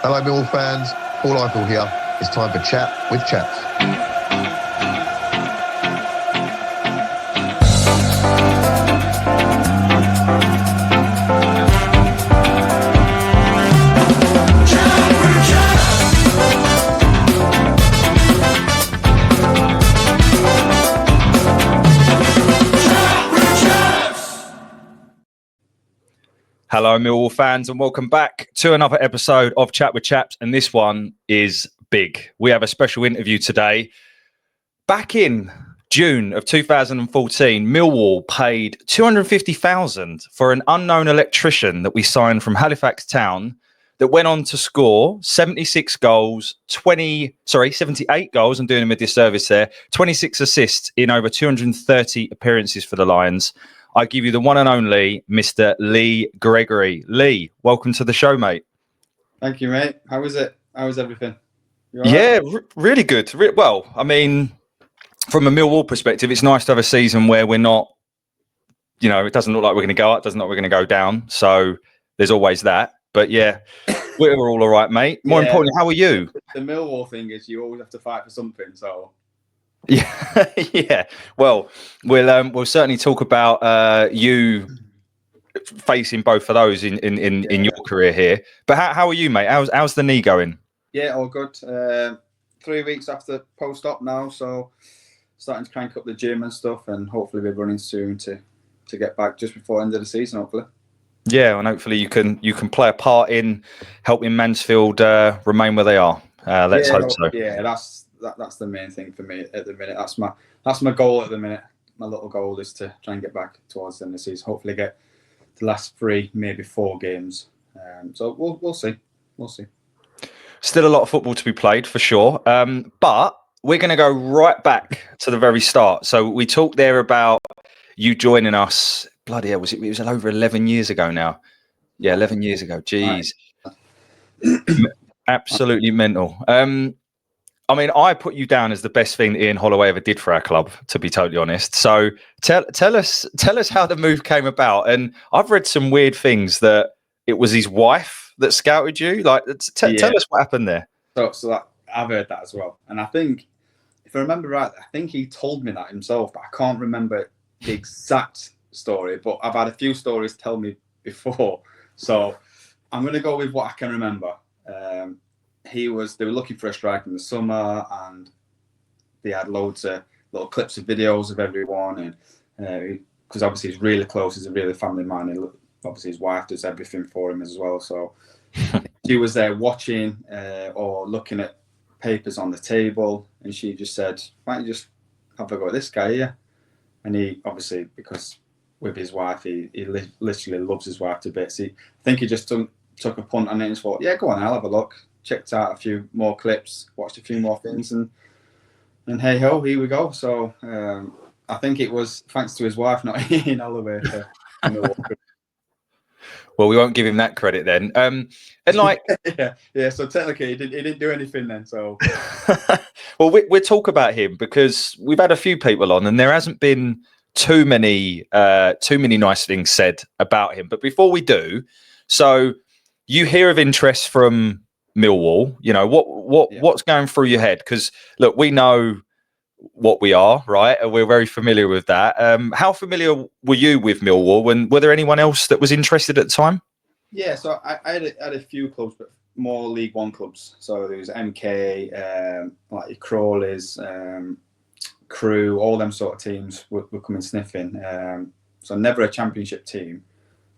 Hello, Millwall fans. Paul Eiffel here. It's time for Chat with Chaps. Hello, Millwall fans, and welcome back to another episode of Chat with Chaps. And this one is big. We have a special interview today. Back in June of 2014, Millwall paid $250,000 for an unknown electrician that we signed from Halifax Town that went on to score 78 goals. I'm doing him a disservice there. 26 assists in over 230 appearances for the Lions. I give you the one and only Mr. Lee Gregory. Lee, welcome to the show, mate. Thank you, mate. How was it? How was everything? Yeah, really good. Well, I mean, from a Millwall perspective, it's nice to have a season where we're not, it doesn't look like we're going to go up, doesn't look like we're going to go down. So there's always that. But yeah, we're all right, mate. More importantly, how are you? The Millwall thing is you always have to fight for something, so... Yeah. Well, we'll certainly talk about you facing both of those in your career here. But how are you, mate? How's the knee going? Yeah, all good. 3 weeks after post-op now, so starting to crank up the gym and stuff, and hopefully we're running soon to get back just before the end of the season, hopefully. Yeah, and hopefully you can play a part in helping Mansfield remain where they are. Let's hope so. Yeah, that's the main thing for me at the minute. That's my goal at the minute. My little goal is to try and get back towards the end of the season. Hopefully get the last 3, maybe 4 games. So we'll see. We'll see. Still a lot of football to be played for sure. But we're going to go right back to the very start. So we talked there about you joining us. Bloody hell, it was over 11 years ago now. Yeah, 11 years ago. Jeez. Right. Absolutely mental. I mean, I put you down as the best thing that Ian Holloway ever did for our club, to be totally honest. So tell us how the move came about. And I've read some weird things that it was his wife that scouted you. Like, tell us what happened there. So I've heard that as well. And I think, if I remember right, I think he told me that himself, but I can't remember the exact story. But I've had a few stories tell me before. So I'm going to go with what I can remember. They were looking for a striker in the summer, and they had loads of little clips of videos of everyone, and because obviously he's really close, he's a really family man, and obviously his wife does everything for him as well. So she was there watching or looking at papers on the table, and she just said, "Why don't you just have a go at this guy here?" And he obviously, because with his wife, he literally loves his wife to bits. I think he just took a punt on it and thought, "Yeah, go on, I'll have a look." Checked out a few more clips, watched a few more things, and hey ho, here we go. So I think it was thanks to his wife, not Ian Holloway. Well, we won't give him that credit then. And like, yeah. So technically, he didn't do anything then. So, well, we'll talk about him because we've had a few people on, and there hasn't been too many nice things said about him. But before we do, so you hear of interest from Millwall, what's going through your head? Because look, we know what we are, right? And we're very familiar with that. How familiar were you with Millwall? And were there anyone else that was interested at the time? Yeah, so I had a few clubs, but more League One clubs. So there was MK, like Crawleys, Crew, all them sort of teams were coming sniffing. So never a championship team.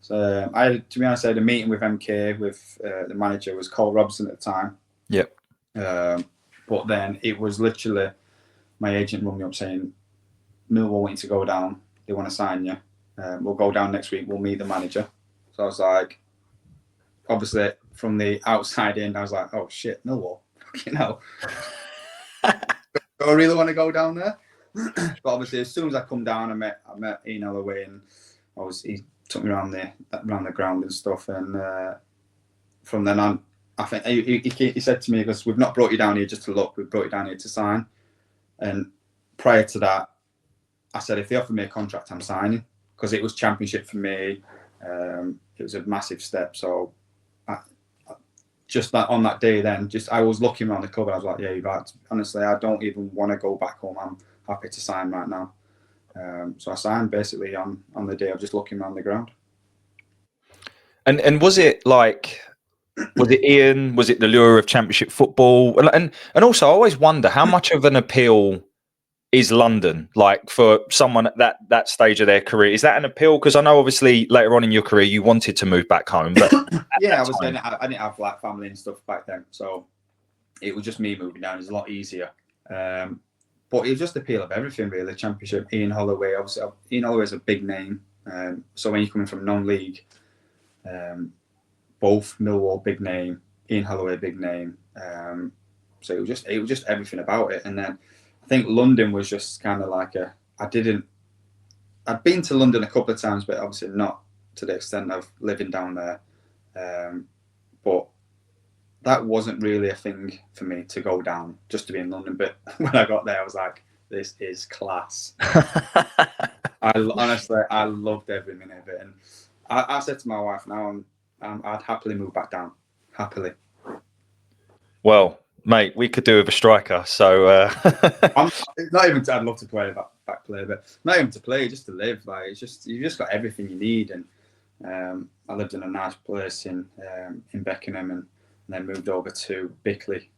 So to be honest, I had a meeting with MK with the manager was Cole Robson at the time. Yep. But then it was literally my agent rung me up saying, "Millwall want you to go down. They want to sign you. We'll go down next week. We'll meet the manager." So I was like, obviously from the outside in, I was like, "Oh shit, Millwall, fucking hell." Do I really want to go down there? But obviously, as soon as I come down, I met Ian Holloway, and he took me around the ground and stuff, and from then on, I think he said to me, "Because we've not brought you down here just to look, we've brought you down here to sign." And prior to that, I said, if they offer me a contract, I'm signing, because it was championship for me. It was a massive step, so just that on that day, then I was looking around the club and I was like, yeah, you're right. Honestly, I don't even want to go back home. I'm happy to sign right now. So I signed basically on the day of just looking around the ground. And was it like, was it Ian? Was it the lure of Championship football? And also, I always wonder how much of an appeal is London, like for someone at that stage of their career? Is that an appeal? Because I know obviously later on in your career you wanted to move back home, but yeah, obviously I didn't have like family and stuff back then, so it was just me moving down. It was a lot easier. But it was just the appeal of everything, really. Championship, Ian Holloway. Obviously, Ian Holloway is a big name. So when you're coming from non-league, both Millwall, big name, Ian Holloway, big name. So it was just everything about it. And then I think London was just kind of like I'd been to London a couple of times, but obviously not to the extent of living down there. But that wasn't really a thing for me to go down just to be in London. But when I got there, I was like, this is class. Honestly, I loved every minute of it. And I said to my wife, now I'd happily move back down. Happily. Well, mate, we could do with a striker. So I'm not even. I'd love to play back play, but not even to play, just to live. Like you've just got everything you need. And I lived in a nice place in Beckenham, and then moved over to Bickley.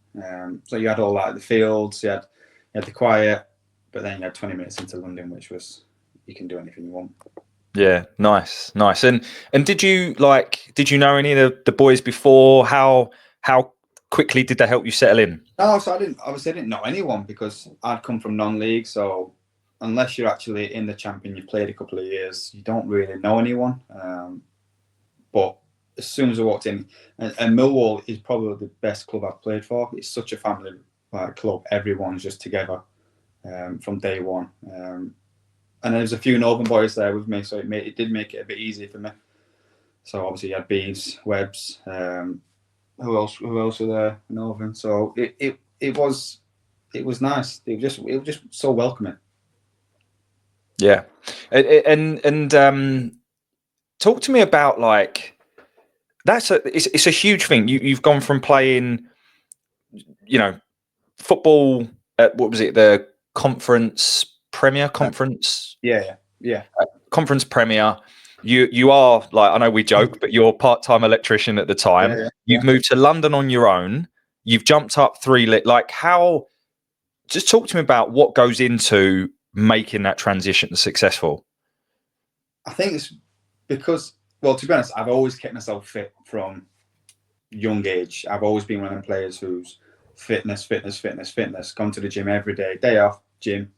So you had all like the fields, you had the quiet, but then you had 20 minutes into London, which was you can do anything you want. Yeah, nice. And did you know any of the boys before? How quickly did they help you settle in? No, so I didn't know anyone because I'd come from non-league. So unless you're actually in the champion, you've played a couple of years, you don't really know anyone. But as soon as I walked in, and Millwall is probably the best club I've played for. It's such a family club. Everyone's just together from day one. And there's a few Northern boys there with me, so it did make it a bit easier for me. So obviously you had Beeves, Webbs, who else were there? Northern. So it was nice. It was just so welcoming. Yeah, and talk to me about like it's a huge thing. You've gone from playing, football at what was it, the Conference Premier Conference? Yeah. Conference Premier. You are like, I know we joke, but you're a part-time electrician at the time. Yeah. You've moved to London on your own. You've jumped up 3 like how. Just talk to me about what goes into making that transition successful. I think it's because, well, to be honest, I've always kept myself fit from young age. I've always been one of them players who's fitness, gone to the gym every day off, gym.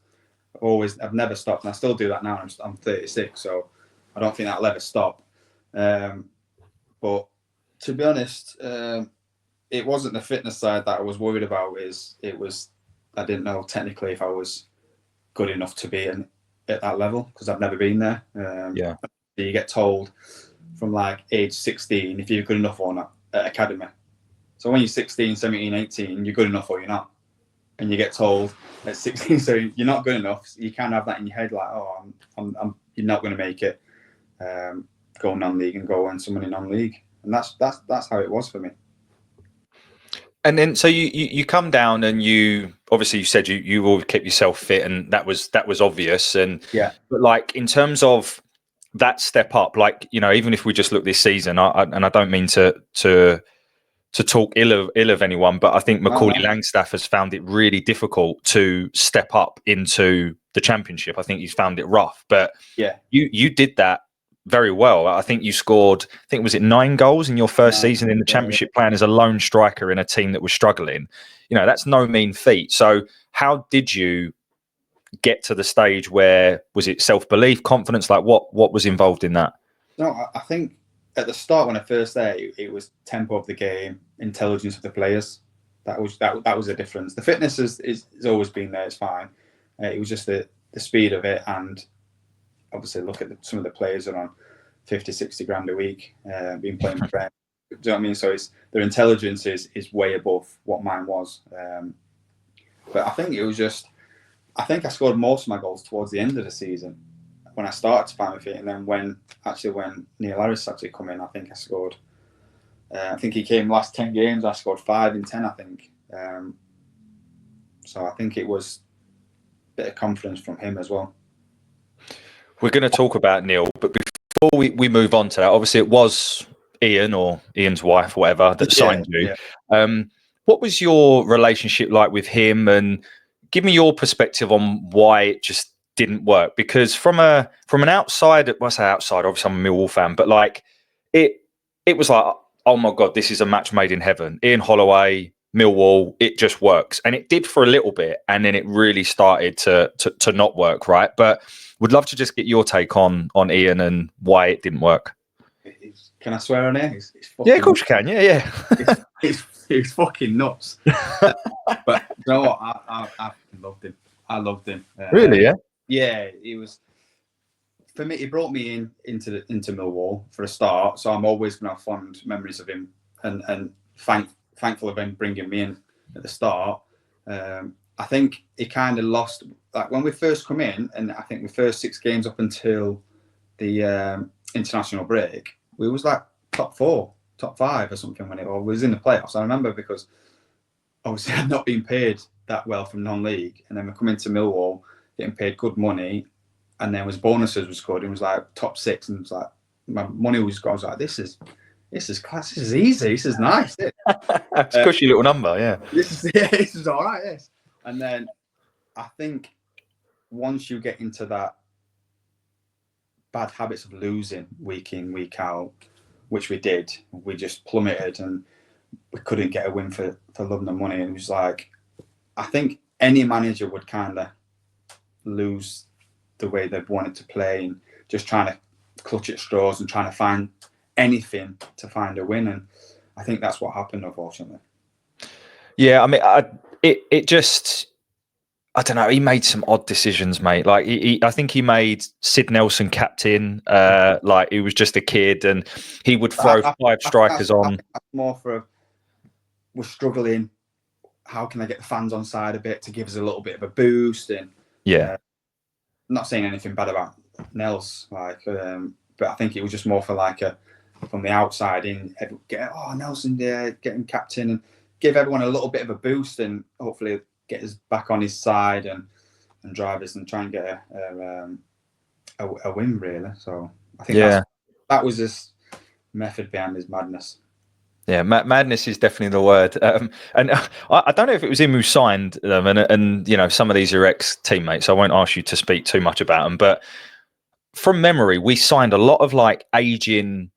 I've never stopped, and I still do that now. I'm 36, so I don't think that'll ever stop. But to be honest, it wasn't the fitness side that I was worried about. I didn't know technically if I was good enough to be at that level because I've never been there. You get told from like age 16 if you're good enough or not at academy. So when you're 16, 17, 18, you're good enough or you're not. And you get told at 16, so you're not good enough. You can't have that in your head, like, oh, you're not going to make it. Go non-league and go earn some money non-league, and that's how it was for me. And then, so you come down, and you obviously you said you all kept yourself fit, and that was obvious. And yeah, but like in terms of that step up, like even if we just look this season, I don't mean to talk ill of anyone, but I think Macaulay Langstaff has found it really difficult to step up into the Championship. I think he's found it rough, but yeah, you did that very well. I think you scored, was it 9 goals in your first season in the Championship, playing as a lone striker in a team that was struggling. That's no mean feat. So how did you get to the stage where, was it self-belief, confidence? Like what was involved in that? No, I think at the start when I first there, it was tempo of the game, intelligence of the players. That was a difference. The fitness has always been there. It's fine. It was just the speed of it, and obviously look at some of the players are on 50, 60 grand a week, being playing for them. Do you know what I mean? So their intelligence is way above what mine was. But I think it was just, I think I scored most of my goals towards the end of the season when I started to find my feet, and then when Neil Harris actually come in, I think I scored I think he came last 10 games. I scored 5 in 10, I think. So I think it was a bit of confidence from him as well. We're going to talk about Neil, but before we move on to that, obviously it was Ian or Ian's wife, whatever, that signed you. Yeah. What was your relationship like with him? And give me your perspective on why it just didn't work. Because from an outside, well, I say outside, obviously I'm a Millwall fan, but like it was like, oh my God, this is a match made in heaven. Ian Holloway, Millwall, it just works. And it did for a little bit, and then it really started to not work, right? But would love to just get your take on Ian and why it didn't work. Can I swear on here? Yeah, of course you can. Yeah. He's fucking nuts. But you know what? I loved him. I loved him. Really? Yeah. Yeah, he was. For me, he brought me into Millwall for a start, so I'm always going to have fond memories of him, and thankful of him bringing me in at the start. I think he kind of lost, like when we first come in, and I think the first 6 games up until the international break, we was like top 4, top 5 or something when it was in the playoffs. I remember because obviously I'd not been paid that well from non-league, and then we come into Millwall getting paid good money, and then was bonuses was good. It was like top 6, and it was like my money was gone. I was like, this is class. This is easy. This is nice. It's a cushy little number, yeah. This is all right. Yes. And then I think once you get into that bad habits of losing week in, week out, which we did, we just plummeted and we couldn't get a win for love nor money. It was like, I think any manager would kind of lose the way they wanted to play and just trying to clutch at straws and trying to find anything to find a win. And I think that's what happened, unfortunately. Yeah, I mean, it just, I don't know. He made some odd decisions, mate. Like I think he made Sid Nelson captain. Like he was just a kid, and he would throw 5 strikers on. More for we're struggling. How can I get the fans on side a bit to give us a little bit of a boost? And yeah, not saying anything bad about Nels, like, but I think it was just more for like from the outside in. Nelson there, getting captain and give everyone a little bit of a boost and hopefully get us back on his side and drive us and try and get a win, really. So I think that was his method behind his madness. Yeah, madness is definitely the word. And I don't know if it was him who signed them, and you know, some of these are ex-teammates. So I won't ask you to speak too much about them, but from memory, we signed a lot of like aging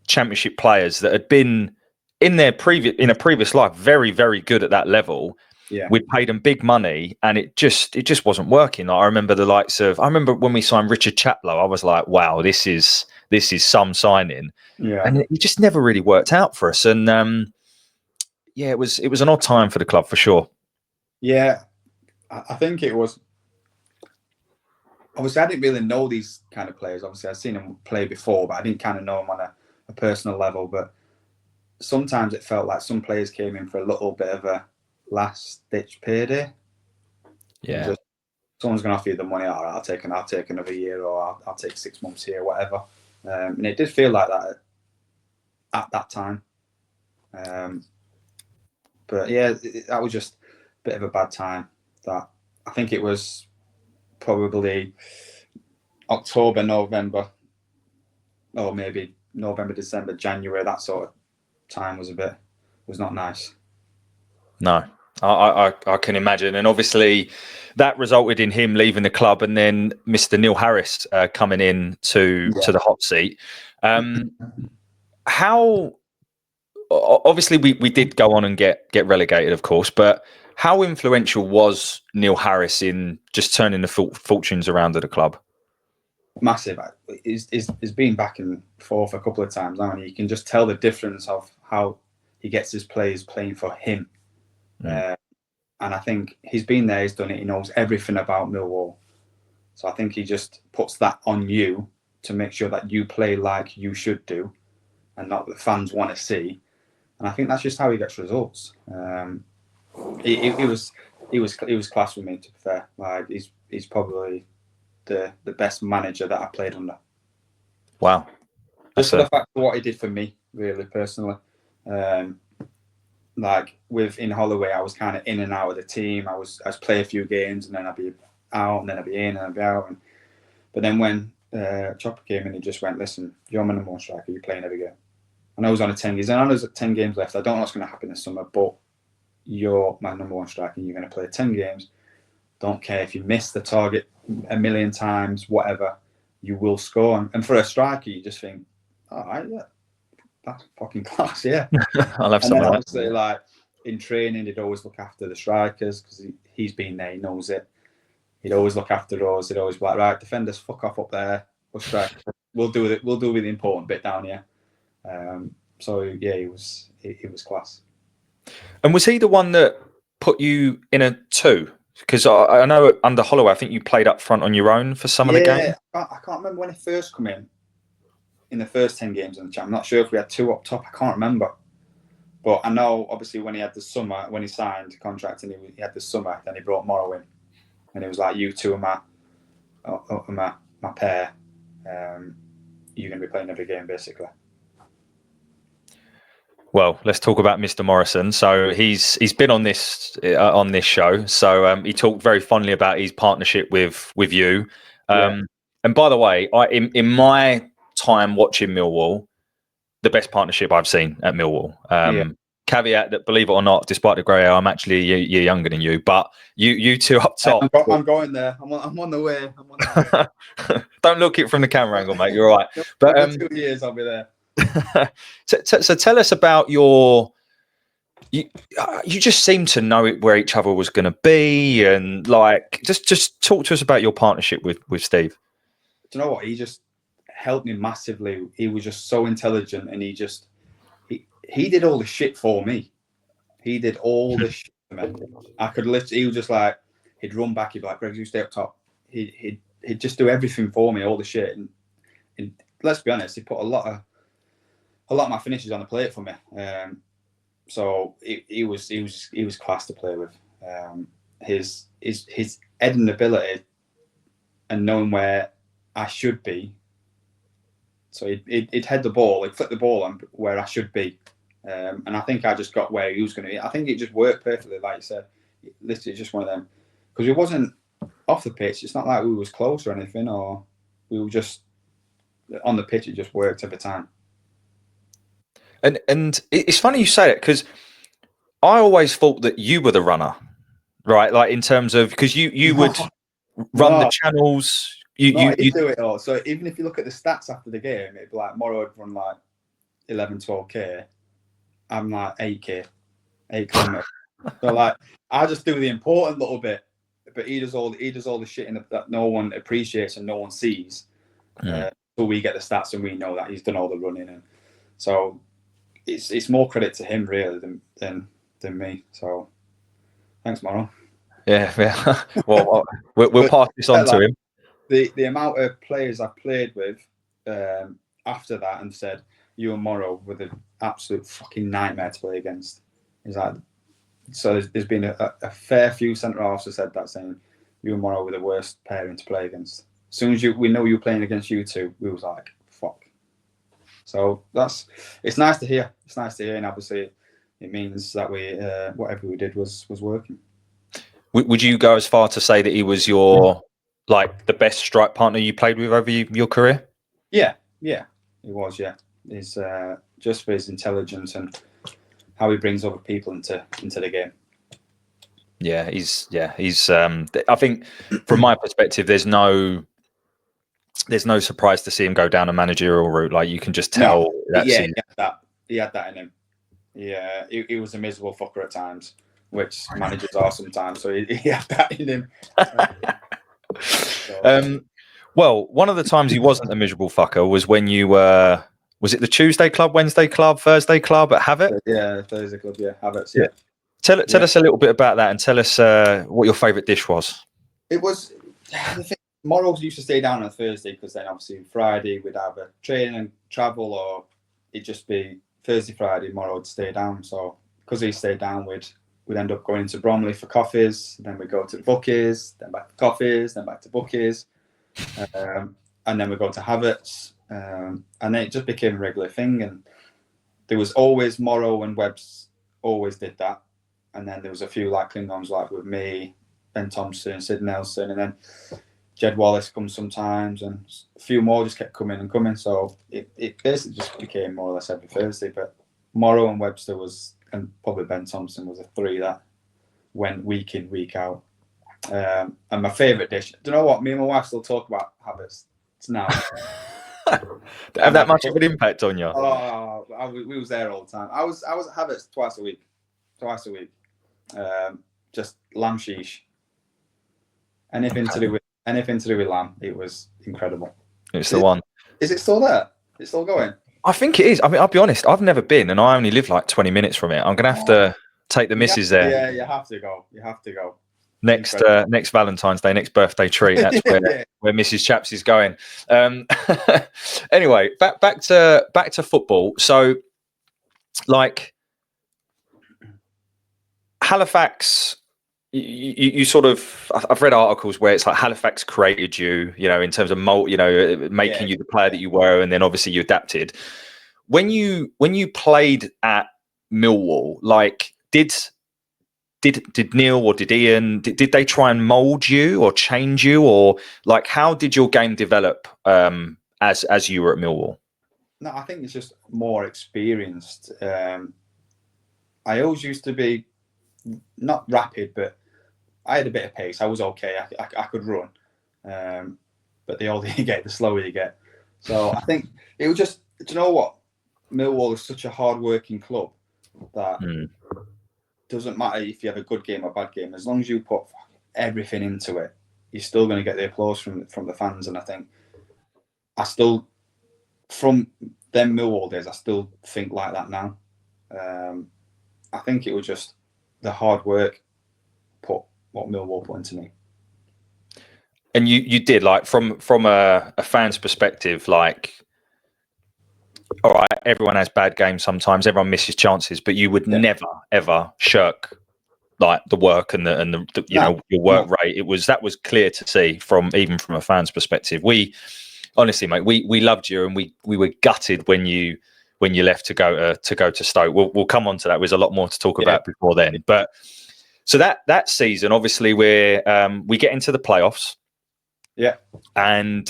Championship players that had been in a previous life very, very good at that level. Yeah, we paid them big money, and it just wasn't working. I remember I remember when we signed Richard Chaplow, I was like, wow, this is some signing. Yeah, and it just never really worked out for us. And it was an odd time for the club for sure. Yeah, I think it was. Obviously, I didn't really know these kind of players. Obviously, I'd seen them play before, but I didn't kind of know them on a personal level. But sometimes it felt like some players came in for a little bit of a last-ditch payday. Yeah. Just, someone's going to offer you the money. I'll take another year, or I'll take 6 months here, whatever. And it did feel like that at that time. But yeah, that was just a bit of a bad time. That I think it was probably October, November, or maybe November, December, January. That sort of time was not nice. No, I can imagine. And obviously that resulted in him leaving the club, and then Mr. Neil Harris coming in to the hot seat. How obviously we did go on and get relegated, of course, but how influential was Neil Harris in just turning the fortunes around at the club? Massive. He's been back and forth a couple of times now, and you can just tell the difference of how he gets his players playing for him. And I think he's been there, he's done it, he knows everything about Millwall. So I think he just puts that on you to make sure that you play like you should do and not what the fans want to see. And I think that's just how he gets results. He was class with me, to be fair. Like he's probably the best manager that I played under. Wow. Just for the fact of what he did for me. really, personally. Like with Ian Holloway, I was kind of in and out of the team. I'd play a few games and then I'd be out, and then I'd be in and I'd be out. But then when Chopper came in, he just went, "Listen, you're my number one striker. You're playing every game." And I was on a 10 games, and I know there's 10 games left. I don't know what's going to happen this summer, but you're my number one striker. You're going to play 10 games. Don't care if you miss the target a million times, whatever. You will score. And for a striker, you just think, "All right, yeah, that's fucking class, yeah." I'll have And some then of that. obviously, like in training, he'd always look after the strikers because he's been there, he knows it. He'd always look after us. He'd always be like, "Right, defenders, fuck off up there. We'll do it. We'll do with the important bit down here." So yeah, he was class. And was he the one that put you in a 2? Because I know under Holloway, I think you played up front on your own for some of the games. I can't remember when he first come in the first 10 games in the chat. I'm not sure if we had 2 up top. I can't remember. But I know, obviously, when he had the summer, when he signed the contract and he had the summer, then he brought Morrow in. And it was like, "You two are my pair. You're going to be playing every game, basically." Well, let's talk about Mr. Morrison. So he's been on this show. So he talked very fondly about his partnership with you. And by the way, in my time watching Millwall, the best partnership I've seen at Millwall. Caveat that, believe it or not, despite the grey hair, I'm actually a year younger than you. But you two up top. I'm going there. I'm on the way. Don't look it from the camera angle, mate. You're all right. But 2 years, I'll be there. So tell us about you just seem to know where each other was going to be, and like just talk to us about your partnership with Steve. Do you know what? He just helped me massively. He was just so intelligent, and he did all the shit for me. He did all the shit for me. I could literally. He was just like, he'd run back. He'd be like, "Greg, you stay up top." He'd just do everything for me, all the shit. And let's be honest, he put a lot of my finishes on the plate for me. So he was class to play with. His heading ability and knowing where I should be. So he'd head the ball, he'd flip the ball on where I should be. And I think I just got where he was going to be. I think it just worked perfectly, like you said. Literally, it's just one of them. Because it wasn't off the pitch. It's not like we was close or anything, or we were just on the pitch. It just worked every time. And it's funny you say it, because I always thought that you were the runner, right? Like in terms of, because you would run the channels. You do it all. So even if you look at the stats after the game, it'd be like Morrow would run like 11, 12k. I'm like 8k, 8 kilometers. So like I just do the important little bit, but he does all the shit that no one appreciates and no one sees. So we get the stats and we know that he's done all the running, and so it's more credit to him really than me. So thanks, Morrow. Yeah. Well, we'll pass this on to him. The amount of players I've played with after that and said, "You and Morrow were the absolute fucking nightmare to play against." Is like, so there's been a fair few centre halves who said that, saying you and Morrow were the worst pairing to play against. As soon as we know you were playing against you two, we was like, fuck. So it's nice to hear. It's nice to hear, and obviously it means that we whatever we did was working. Would you go as far to say that he was your like the best strike partner you played with over your career? Yeah, he was. Yeah, he's just for his intelligence and how he brings other people into the game. Yeah, he's. I think from my perspective, there's no surprise to see him go down a managerial route. Like you can just tell. He had that in him. Yeah, he was a miserable fucker at times, which managers are sometimes. So he had that in him. Well, one of the times he wasn't a miserable fucker was when you were. Was it the Tuesday club, Wednesday club, Thursday club at Havoc? Yeah, Thursday club. Yeah, Havoc. Yeah. Tell us a little bit about that, and tell us what your favourite dish was. It was. Morrows used to stay down on a Thursday because then obviously Friday we'd have a train and travel, or it'd just be Thursday, Friday. Morrow would stay down. So because he stayed down, we'd end up going into Bromley for coffees. Then we'd go to the Bookies, then back to coffees, then back to Bookies, and then we go to Havoc's. And then it just became a regular thing. And there was always Morrow and Webbs always did that, and then there was a few like Klingons, like with me, Ben Thompson, Sid Nelson, and then Jed Wallace comes sometimes, and a few more just kept coming and coming. So it basically just became more or less every Thursday. But Morrow and Webster was, and probably Ben Thompson was the three that went week in, week out. And my favourite dish, do you know what? Me and my wife still talk about Habits now. Have that much of an impact on you? Oh, we was there all the time. I was at Habits twice a week. Just lamb sheesh. Anything to do with lamb, it was incredible. It's the one. Is it still there? It's still going? I think it is. I mean, I'll be honest, I've never been, and I only live like 20 minutes from it. I'm going to have to take the missus there. Yeah, you have to go. Next Valentine's Day, next birthday treat. That's where Mrs. Chaps is going. Anyway, back to football. So, like Halifax, you sort of. I've read articles where it's like Halifax created you, in terms of making you the player that you were, and then obviously you adapted. When you played at Millwall, like did Neil or did Ian, did they try and mould you or change you, or like how did your game develop as you were at Millwall? No, I think it's just more experienced. I always used to be not rapid, but I had a bit of pace. I was okay. I could run, but the older you get, the slower you get. So I think it was just. Do you know what? Millwall is such a hard-working club that. Doesn't matter if you have a good game or bad game, as long as you put everything into it, you're still going to get the applause from the fans. And I think from them Millwall days, I still think like that now. I think it was just the hard work what Millwall put into me. And you did, like, from a fan's perspective, like, all right, everyone has bad games sometimes, everyone misses chances, but you would never ever shirk like the work and the your work rate. That was clear to see even from a fan's perspective. We honestly, mate, we loved you, and we were gutted when you left to go to Stoke. We'll come on to that. There's a lot more to talk about before then. But so that season, obviously, we get into the playoffs. Yeah. And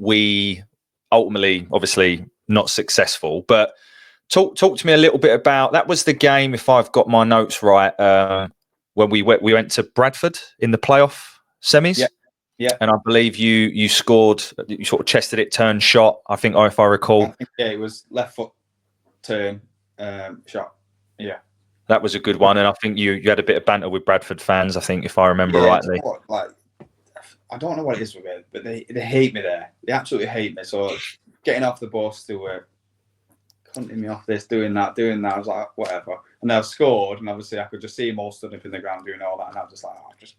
we ultimately, obviously, not successful. But talk to me a little bit about, that was the game, if I've got my notes right, when we went to Bradford in the playoff semis. Yeah. Yeah. And I believe you scored, you sort of chested it, turn shot, I think, if I recall. It was left foot turn shot. Yeah. That was a good one. And I think you had a bit of banter with Bradford fans, I think, if I remember rightly. Like, I don't know what it is with it, but they hate me there. They absolutely hate me. So getting off the bus to cutting me off this, doing that. I was like, whatever. And I've scored, and obviously I could just see them all stood up in the ground doing all that. And I was just like, just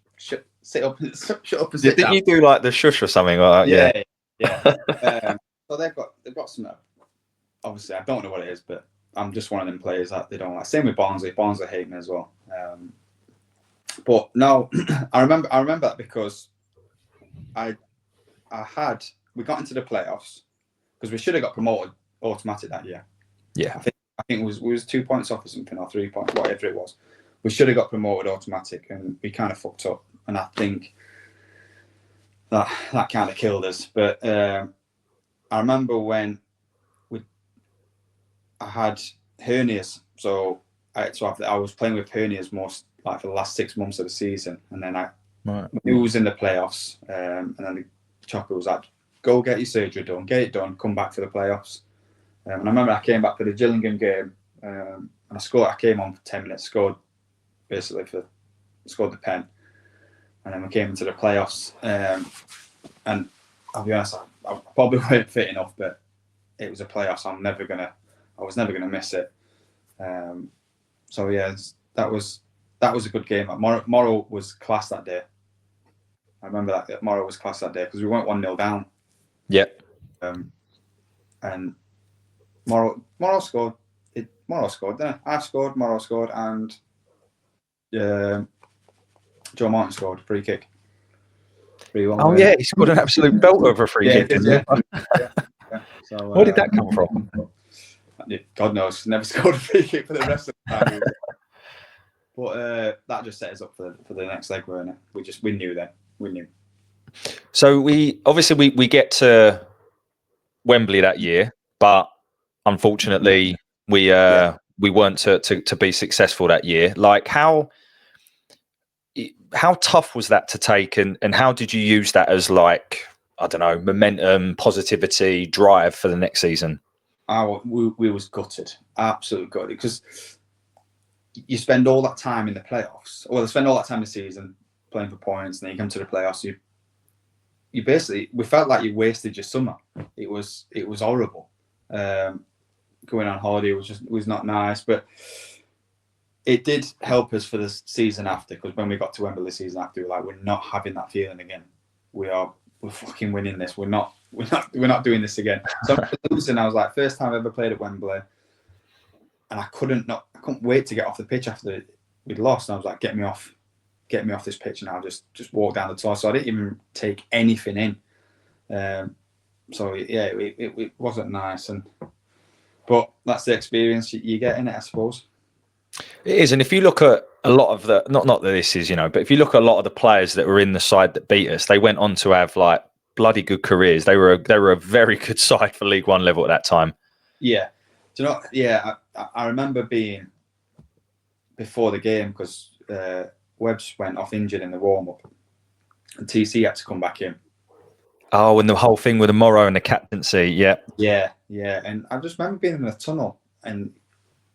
sit up and sit down. Didn't you do like the shush or something like that? Yeah. So they've got some. Obviously, I don't know what it is, but I'm just one of them players that they don't like. Same with Barnsley. Barnsley hate me as well. But no, I remember that because we got into the playoffs because we should have got promoted automatic that year. Yeah, I think we was 2 points off or something, or 3 points, whatever it was. We should have got promoted automatic, and we kind of fucked up. And I think that kind of killed us. But I remember when I had hernias, so I was playing with hernias most like for the last 6 months of the season, and then I knew it was in the playoffs, and then the chopper was like, "Go get your surgery done, get it done, come back for the playoffs." And I remember I came back for the Gillingham game, and I scored. I came on for 10 minutes, scored the pen, and then we came into the playoffs. And I'll be honest, I probably weren't fit enough, but it was a playoffs. I was never gonna miss it. So yeah, that was a good game. Morrow was class that day. I remember that Morrow was class that day because we went 1-0 down. Yeah. And Morrow scored. Morrow scored, didn't it? I scored, Morrow scored, and Joe Martin scored free kick. 3-1. Oh yeah, he scored an absolute belter of a free kick. Yeah. So, where did that come from? God knows, never scored a free kick for the rest of the time. But that just set us up for the next leg, weren't it? We knew then. We knew. So we get to Wembley that year, but unfortunately we weren't to be successful that year. Like how tough was that to take, and how did you use that as, like, I don't know, momentum, positivity, drive for the next season? We was gutted, absolutely gutted, because you spend all that time in the playoffs, or spend all that time in the season playing for points, and then you come to the playoffs. You basically, we felt like you wasted your summer. It was horrible. Going on holiday was not nice, but it did help us for the season after, because when we got to Wembley the season after, we were like, we're not having that feeling again. We're fucking winning this. We're not doing this again. So I was like, first time I ever played at Wembley, and I couldn't wait to get off the pitch after we'd lost. And I was like, get me off this pitch, and I'll just walk down the tour. So I didn't even take anything in. So yeah, it wasn't nice, but that's the experience you get in it, I suppose. It is, and if you look at a lot of the not that this is, but if you look at a lot of the players that were in the side that beat us, they went on to have like bloody good careers. They were a very good side for League One level at that time. Yeah, do you know? Yeah, I remember being before the game, because Webbs went off injured in the warm up, and TC had to come back in. Oh, and the whole thing with the Morrow and the captaincy, yeah. And I just remember being in the tunnel, and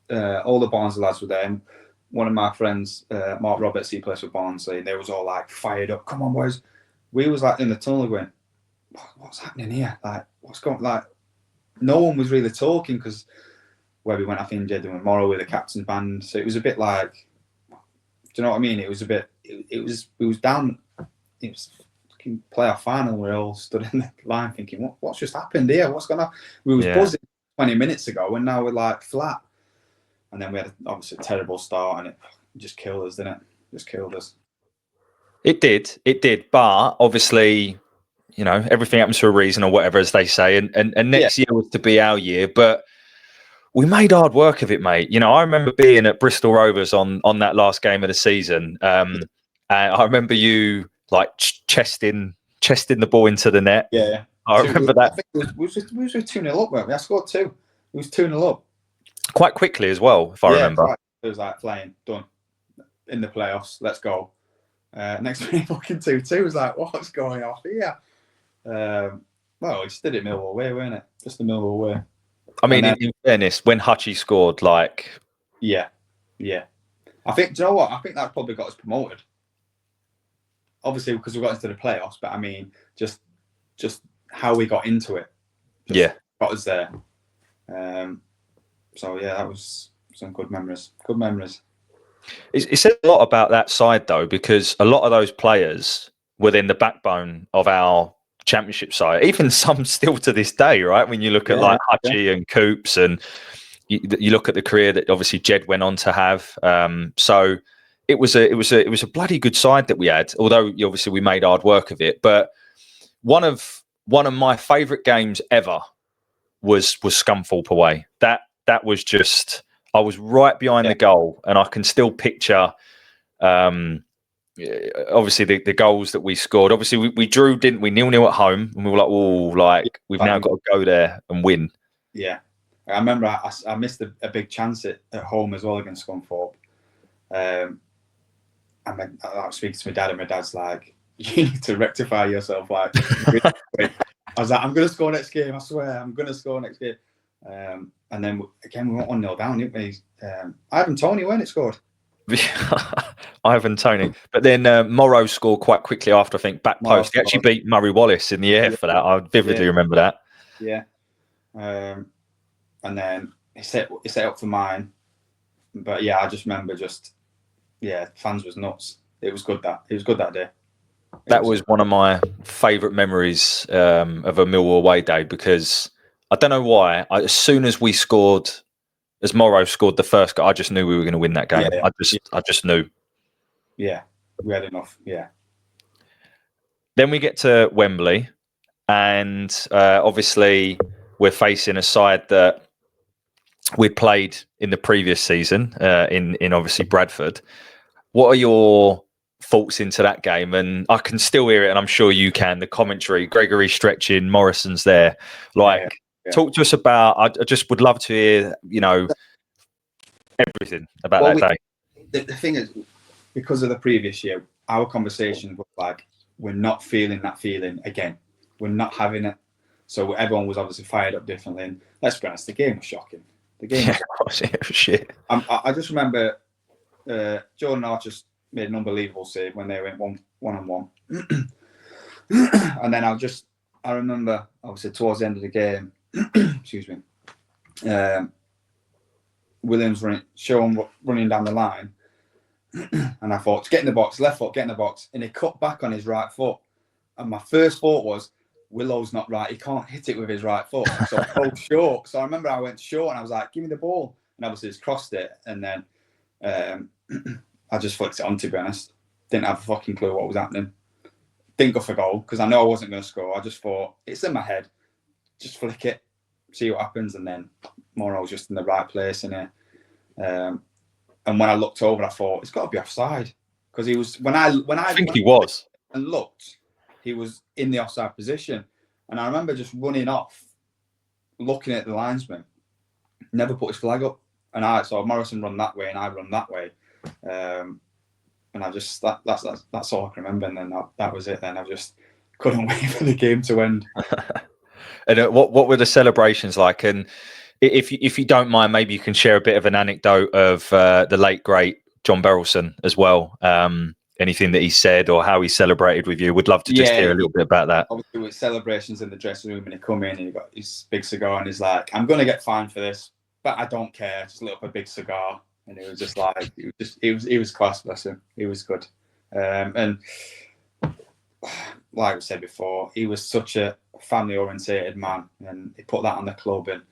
all the Barnsley lads were there, and one of my friends, Mark Roberts, he plays for Barnsley, and they was all like fired up. Come on, boys! We was like in the tunnel going, what's happening here? Like, what's going? Like, no one was really talking, because Webby went off injured, and Morrow with the captain's band, so it was a bit like, do you know what I mean? It was a bit. It was down. It was fucking playoff final. We all stood in the line thinking, what's just happened here? What's going on? We was buzzing 20 minutes ago, and now we're like flat. And then we had obviously a terrible start, and it just killed us, didn't it? Just killed us. It did. But obviously, everything happens for a reason, or whatever, as they say. And next year was to be our year, but we made hard work of it, mate. I remember being at Bristol Rovers on that last game of the season. And I remember you like chesting the ball into the net. Yeah. I remember that. I think we were 2-0 up, weren't we? I scored 2. It was 2-0 up. Quite quickly as well, if I remember. Right. It was like playing, done. In the playoffs, let's go. Next minute, fucking 2-2. It was like, what's going off here? Well, we just did it Millwall way, weren't it? Just the Millwall way. I mean, in fairness, when Hutchie scored, like... Yeah. I think, do you know what? I think that probably got us promoted. Obviously, because we got into the playoffs, but I mean, just how we got into it. Got us there. So yeah, that was some good memories. Good memories. It says a lot about that side, though, because a lot of those players were then the backbone of our Championship side. Even some still to this day, right? When you look at like Hutchie and Coops, and you look at the career that obviously Jed went on to have. So it was a bloody good side that we had. Although obviously we made hard work of it. But one of my favourite games ever was Scunthorpe away. That was just, I was right behind the goal, and I can still picture, obviously the goals that we scored. Obviously we drew, didn't we? 0-0 at home, and we were like, we've now got to go there and win. Yeah, I remember I missed a big chance at home as well against Scunthorpe. I was speaking to my dad, and my dad's like, you need to rectify yourself. Like, I was like, I'm going to score next game. I swear, I'm going to score next game. And then again, we went 1-0 down, didn't we? Ivan Toney, weren't it, scored? Ivan Toney. But then Morrow scored quite quickly after, I think, back post. He actually beat Murray Wallace in the air for that. I vividly remember that. Yeah. And then he set up for mine. But yeah, I just remember fans was nuts. It was good that day. That was one of my favourite memories of a Millwall away day, because I don't know why. As soon as as Morrow scored the first goal, I just knew we were going to win that game. I just knew. Yeah, we had enough. Yeah. Then we get to Wembley, and obviously we're facing a side that we'd played in the previous season in obviously Bradford. What are your thoughts into that game? And I can still hear it, and I'm sure you can. The commentary, Gregory stretching, Morrison's there. Like, talk to us about. I just would love to hear, everything about that day. The thing is, because of the previous year, our conversation was like, we're not feeling that feeling again. We're not having it. So everyone was obviously fired up differently. And let's be honest, the game was shocking. The game was shit. I just remember Jordan Archer made an unbelievable save when they went one-on-one. And then I remember, obviously, towards the end of the game, excuse me, Williams running down the line. And I thought, get in the box, left foot, get in the box. And he cut back on his right foot. And my first thought was, Willow's not right. He can't hit it with his right foot. So I go short. So I remember I went short and I was like, give me the ball. And obviously he's crossed it. And then I just flicked it on, to be honest. Didn't have a fucking clue what was happening. Didn't go for goal because I know I wasn't going to score. I just thought, it's in my head. Just flick it, see what happens. And then Morrow was just in the right place in it. And when I looked over, I thought, it's got to be offside. Because he was, when I think he was. And looked, he was in the offside position. And I remember just running off, looking at the linesman, never put his flag up. And I saw Morrison run that way and I run that way. And I just, that's all I can remember. And then that was it. Then I just couldn't wait for the game to end. And what were the celebrations like? And if you don't mind, maybe you can share a bit of an anecdote of the late, great John Berylson as well. Anything that he said or how he celebrated with you. Would love to just hear a little bit about that. Obviously, with celebrations in the dressing room, and he come in and he got his big cigar and he's like, I'm going to get fined for this, but I don't care. Just lit up a big cigar. And it was just like, he was class, bless him. He was good. And like I said before, he was such a family-orientated man, and he put that on the club. And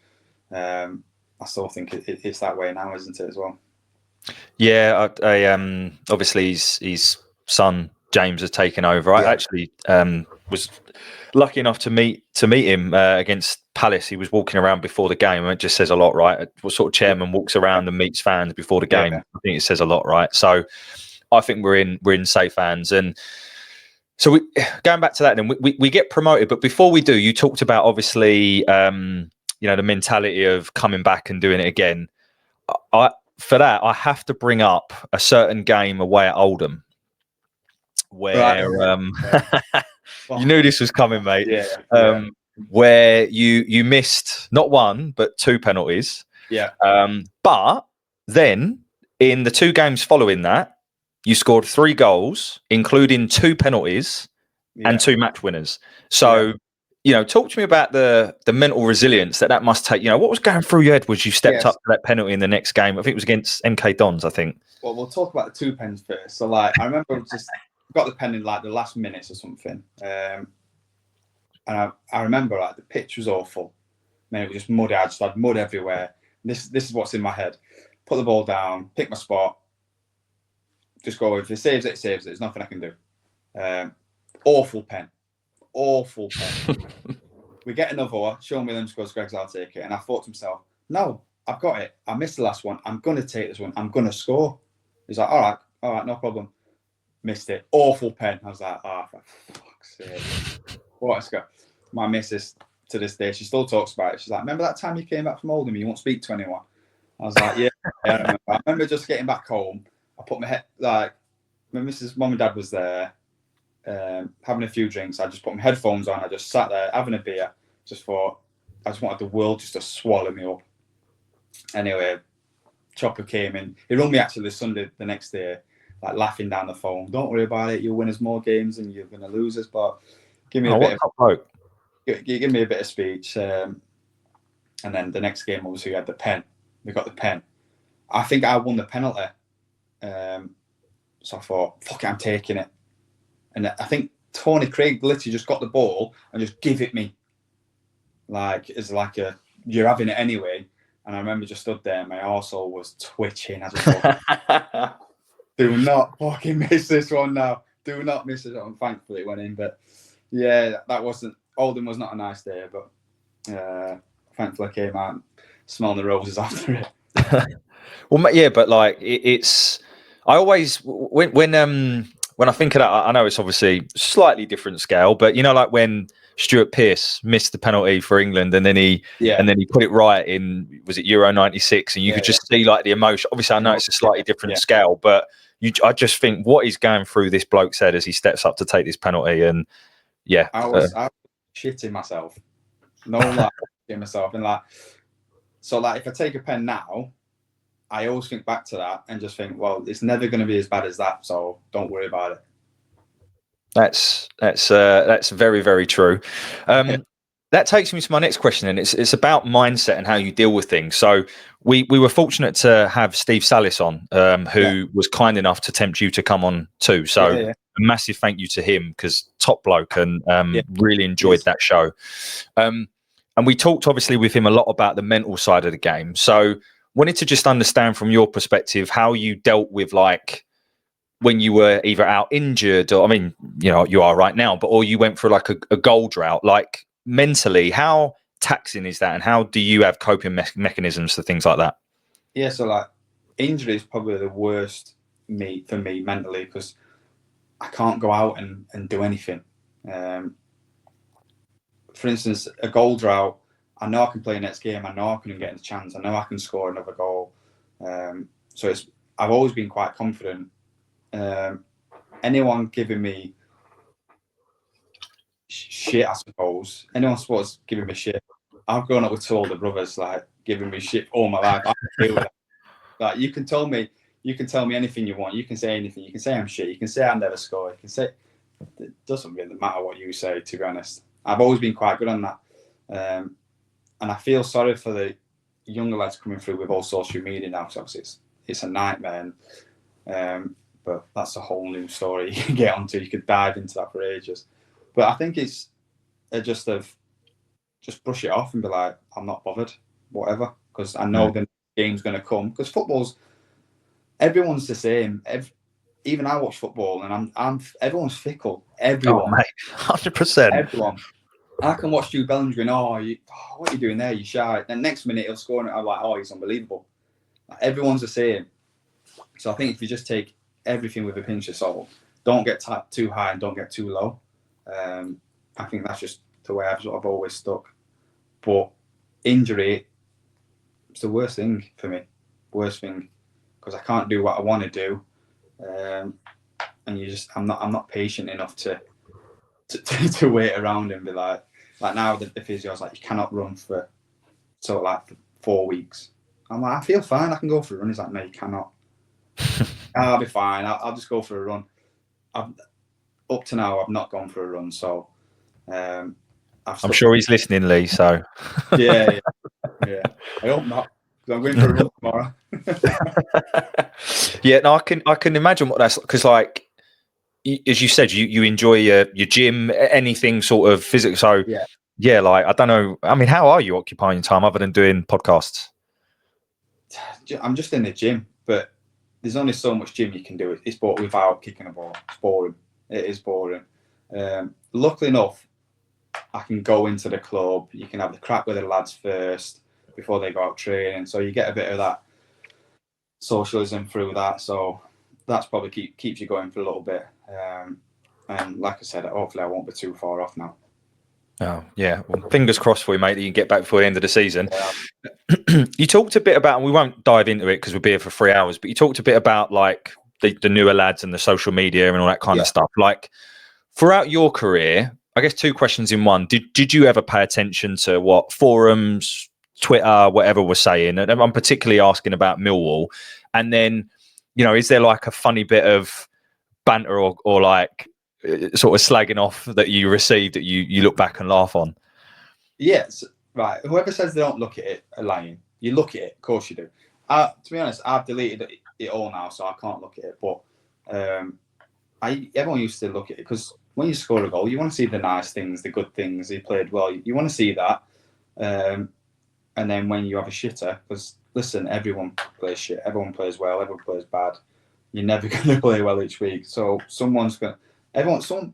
I still think it's that way now, isn't it, as well? Yeah, I obviously his son James has taken over. I actually was lucky enough to meet him against Palace. He was walking around before the game, and it just says a lot, right? What sort of chairman walks around and meets fans before the game? I think it says a lot, right? So I think we're in safe hands. And so going back to that, then we get promoted. But before we do, you talked about obviously the mentality of coming back and doing it again. For that, I have to bring up a certain game away at Oldham where you knew this was coming, mate. Where you missed not one but two penalties. But then in the two games following that, you scored 3 goals, including 2 penalties and 2 match winners. So. Talk to me about the mental resilience that must take. What was going through your head was you stepped up to that penalty in the next game? I think it was against MK Dons, I think. Well, we'll talk about the 2 pens first. So, I remember just got the pen in the last minutes or something. And I remember the pitch was awful. Man, it was just muddy. I just had mud everywhere. This is what's in my head. Put the ball down, pick my spot, just go. If it saves it, it saves it. There's nothing I can do. Awful pen. We get another one. Sean Williams goes, Greg's, I'll take it. And I thought to myself, no, I've got it. I missed the last one. I'm going to take this one. I'm going to score. He's like, all right, no problem. Missed it. Awful pen. I was like, for fuck's sake. What a score. My missus, to this day, she still talks about it. She's like, remember that time you came back from Oldham? You won't speak to anyone. I was like, yeah. I remember just getting back home. I put my head, my missus, mum and dad was there. Having a few drinks, I just put my headphones on. I just sat there having a beer. Just thought, I just wanted the world just to swallow me up. Anyway, Chopper came in. He rung me actually this Sunday, the next day, laughing down the phone. Don't worry about it. You'll win us more games and you're going to lose us. But give me give me a bit of speech. And then the next game, obviously, we had the pen. We got the pen. I think I won the penalty. So I thought, fuck it, I'm taking it. And I think Tony Craig literally just got the ball and just give it me. You're having it anyway. And I remember just stood there and my arsehole was twitching. I just thought, do not fucking miss this one now. Do not miss it. And thankfully it went in. But yeah, Oldham was not a nice day. But thankfully I came out. smelling the roses after it. Well, yeah, but like it's. I always when I think of that, I know it's obviously slightly different scale, but you know, like when Stuart Pearce missed the penalty for England, and then he put it right in, was it Euro '96, and you could just see like the emotion. Obviously, I know it's a slightly different scale, but I just think what he's going through this bloke's head as he steps up to take this penalty, and I was shitting myself, no lie, shitting myself, and like, so like if I take a pen now, I always think back to that and just think, well, it's never going to be as bad as that, so don't worry about it. That's very, very true. That takes me to my next question, and it's about mindset and how you deal with things. So we were fortunate to have Steve Salis on, who was kind enough to tempt you to come on too. So a massive thank you to him, because top bloke, and really enjoyed that show. And we talked obviously with him a lot about the mental side of the game. So wanted to just understand from your perspective how you dealt with, like, when you were either out injured, or, I mean, you know, you are right now, but, or you went through like a goal drought, like mentally, how taxing is that? And how do you have coping mechanisms for things like that? Yeah, so like injury is probably the worst for me mentally, because I can't go out and do anything. For instance, a goal drought, I know I can play next game. I know I couldn't get a chance. I know I can score another goal. So I've always been quite confident. Anyone giving me shit, I suppose. Anyone supposed giving me shit. I've grown up with two older brothers, like, giving me shit all my life. I can deal with that. Like, you can tell me anything you want. You can say anything. You can say I'm shit. You can say I never score. You can say, it doesn't really matter what you say, to be honest. I've always been quite good on that. And I feel sorry for the younger lads coming through with all social media now, because obviously it's a nightmare. But that's a whole new story you can get onto. You could dive into that for ages. But I think it's just brush it off and be like, I'm not bothered, whatever, because I know the game's going to come. Because everyone's the same. Even I watch football, and everyone's fickle. Everyone, 100%. Everyone. I can watch Jude Bellingham going, what are you doing there? You shy. Then next minute he'll score, and I'm like, oh, he's unbelievable. Like, everyone's the same. So I think if you just take everything with a pinch of salt, don't get too high and don't get too low. I think that's just the way I've always stuck. But injury, it's the worst thing for me. Worst thing, because I can't do what I want to do, and I'm not patient enough to wait around and be like now the physio's like, you cannot run for 4 weeks. I'm like, I feel fine, I can go for a run. He's like, no, you cannot. I'll be fine. I'll just go for a run. Up to now, I've not gone for a run, so I'm sure he's listening, Lee. So yeah. I hope not, because I'm going for a run tomorrow. Yeah, no, I can imagine what that's, because, like, as you said, you enjoy your gym, anything sort of physical. So yeah, like, I don't know. I mean, how are you occupying your time other than doing podcasts? I'm just in the gym, but there's only so much gym you can do. It's without kicking a ball. It's boring. It is boring. Luckily enough, I can go into the club. You can have the crack with the lads first before they go out training. So you get a bit of that socialism through that. So that's probably keeps you going for a little bit. And like I said, hopefully I won't be too far off now. Oh, yeah. Well, fingers crossed for you, mate, that you can get back before the end of the season. Yeah. You talked a bit about, and we won't dive into it because we'll be here for 3 hours, but you talked a bit about, like, the newer lads and the social media and all that kind of stuff. Like, throughout your career, I guess 2 questions in one. Did you ever pay attention to what forums, Twitter, whatever was saying? And I'm particularly asking about Millwall. And then, you know, is there like a funny bit of banter or like sort of slagging off that you received that you look back and laugh on? Yes, right. Whoever says they don't look at it are lying. You look at it, of course you do. To be honest, I've deleted it all now, so I can't look at it. But everyone used to look at it, because when you score a goal, you want to see the nice things, the good things. He played well. You want to see that. And then when you have a shitter, because listen, everyone plays shit. Everyone plays well. Everyone plays bad. You're never going to play well each week. So some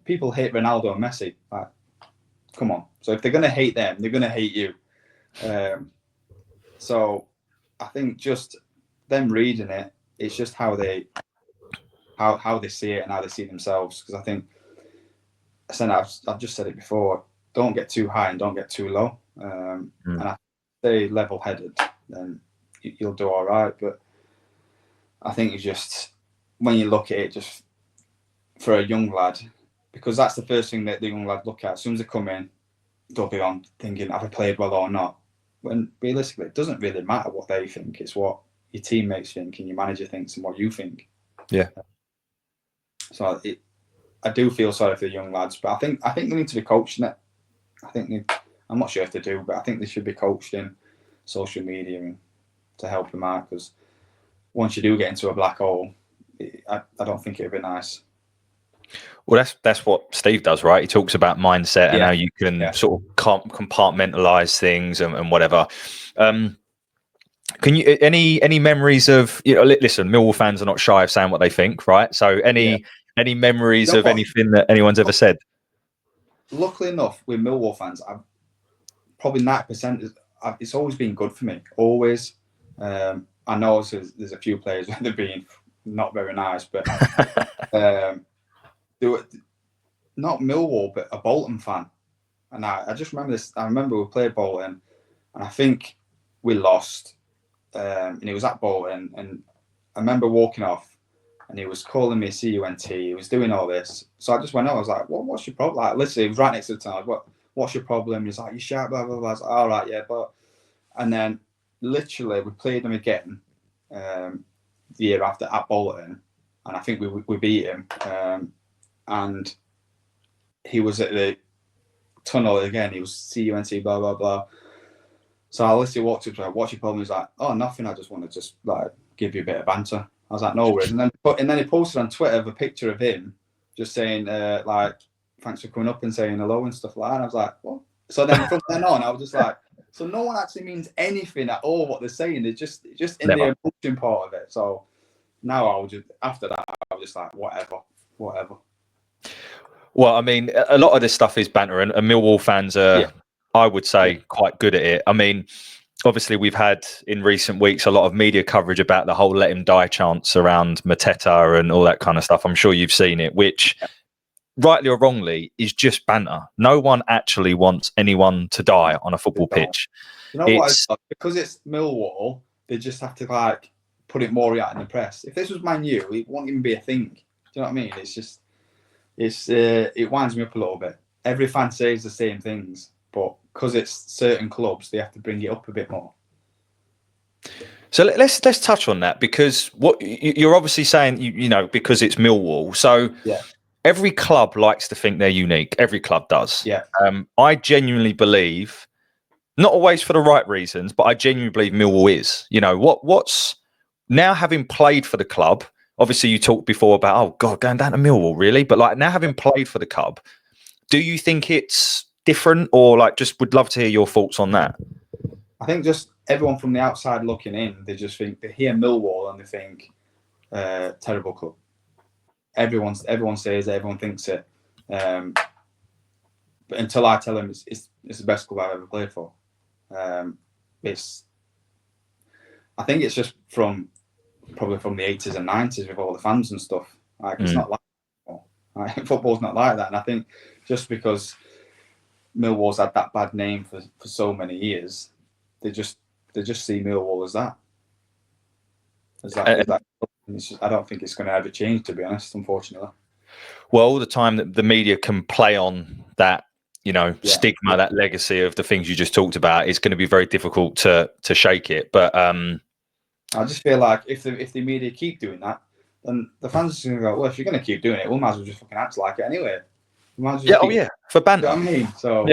people hate Ronaldo and Messi. Like, come on. So if they're going to hate them, they're going to hate you. So I think just them reading it, it's just how they see it and how they see themselves. Because I think, I've just said it before, don't get too high and don't get too low. And I stay level-headed, then you'll do all right. But I think it's just, when you look at it, just for a young lad, because that's the first thing that the young lad look at. As soon as they come in, they'll be on thinking, have I played well or not? When realistically, it doesn't really matter what they think. It's what your teammates think and your manager thinks and what you think. Yeah. So I do feel sorry for the young lads, but I think they need to be coached in it. I'm not sure if they do, but I think they should be coached in social media and to help them out, because once you do get into a black hole, I don't think it'd be nice. Well, that's what Steve does, right? He talks about mindset and how you can sort of compartmentalize things and whatever. Can you any memories of, listen, Millwall fans are not shy of saying what they think, right? So any memories of anything that anyone's ever said? Luckily enough, with Millwall fans, I've probably 90%. It's always been good for me. Always. I know there's a few players where they've been not very nice, but not Millwall, but a Bolton fan. And I just remember this. I remember we played Bolton, and I think we lost. And he was at Bolton, and I remember walking off, and he was calling me CUNT. He was doing all this, so I just went out. I was like, "What's your problem?" Like, literally, he was right next to the tunnel. What's your problem? He's like, "You shout, blah blah blah." I was like, "All right, yeah," but and then literally we played him again the year after at Bolton, and I think we beat him. And he was at the tunnel again. He was CUNT, blah blah blah. So I literally walked up to him, what's your problem? He's like, oh, nothing. I just want to like give you a bit of banter. I was like, no worries. And then he posted on Twitter a picture of him just saying like, thanks for coming up and saying hello and stuff like that. And I was like, what? So then from then on, I was just like, so no one actually means anything at all what they're saying. It's just in the emotion part of it. So now after that, I was just like, whatever. Well, I mean, a lot of this stuff is banter, and Millwall fans are, I would say, quite good at it. I mean, obviously, we've had in recent weeks a lot of media coverage about the whole "let him die" chants around Mateta and all that kind of stuff. I'm sure you've seen it, which, rightly or wrongly, is just banter. No one actually wants anyone to die on a football pitch. You know what? Because it's Millwall, they just have to like put it more out in the press. If this was Man U, it won't even be a thing. Do you know what I mean? It's just. It winds me up a little bit. Every fan says the same things, but because it's certain clubs, they have to bring it up a bit more. So let's touch on that, because what you're obviously saying, because it's Millwall. So every club likes to think they're unique. Every club does. Yeah. I genuinely believe, not always for the right reasons, but I genuinely believe Millwall is. What's now, having played for the club. Obviously, you talked before about, oh, God, going down to Millwall, really? But like now having played for the club, do you think it's different, or like just would love to hear your thoughts on that? I think just everyone from the outside looking in, they just think, they hear Millwall and they think, terrible club. Everyone says it, everyone thinks it. But until I tell them it's the best club I've ever played for. I think it's just probably from the 80s and 90s with all the fans and stuff. Like it's not like football. Football's not like that. And I think just because Millwall's had that bad name for so many years, they just see Millwall as that. I don't think it's going to ever change, to be honest, unfortunately. Well, all the time that the media can play on that, stigma, that legacy of the things you just talked about, is going to be very difficult to shake it. But I just feel like if the media keep doing that, then the fans are going to go, well, if you're going to keep doing it, we might as well just fucking act like it anyway. For banter. You know what I mean? So,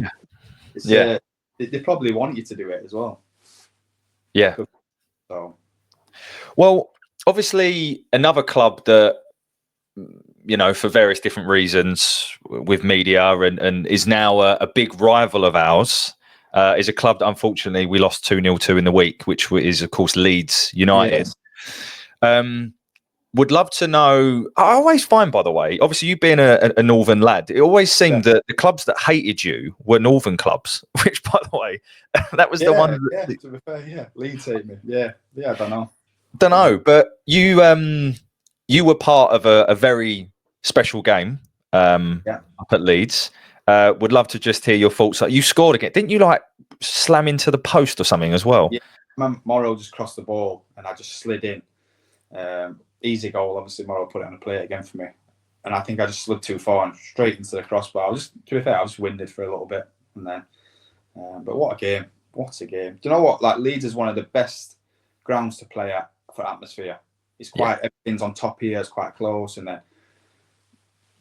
they probably want you to do it as well. Yeah. So, well, obviously, another club that, for various different reasons with media and is now a big rival of ours, is a club that unfortunately we lost 2-0 to in the week, which is, of course, Leeds United. Yes. would love to know. I always find, by the way, obviously you being a northern lad, it always seemed that the clubs that hated you were northern clubs. Which, by the way, that was the one. Yeah, to be fair, Leeds hate me. Yeah, I don't know. Don't know, but you were part of a very special game up at Leeds. Would love to just hear your thoughts. Like, you scored again, didn't you? Like slam into the post or something as well. Yeah, Morrow just crossed the ball and I just slid in. Easy goal, obviously. Morrow put it on a plate again for me, and I think I just slid too far and straight into the crossbar. To be fair, I was winded for a little bit, and then. But what a game! What a game! Do you know what? Like Leeds is one of the best grounds to play at for atmosphere. It's quite everything's on top here. It's quite close, and then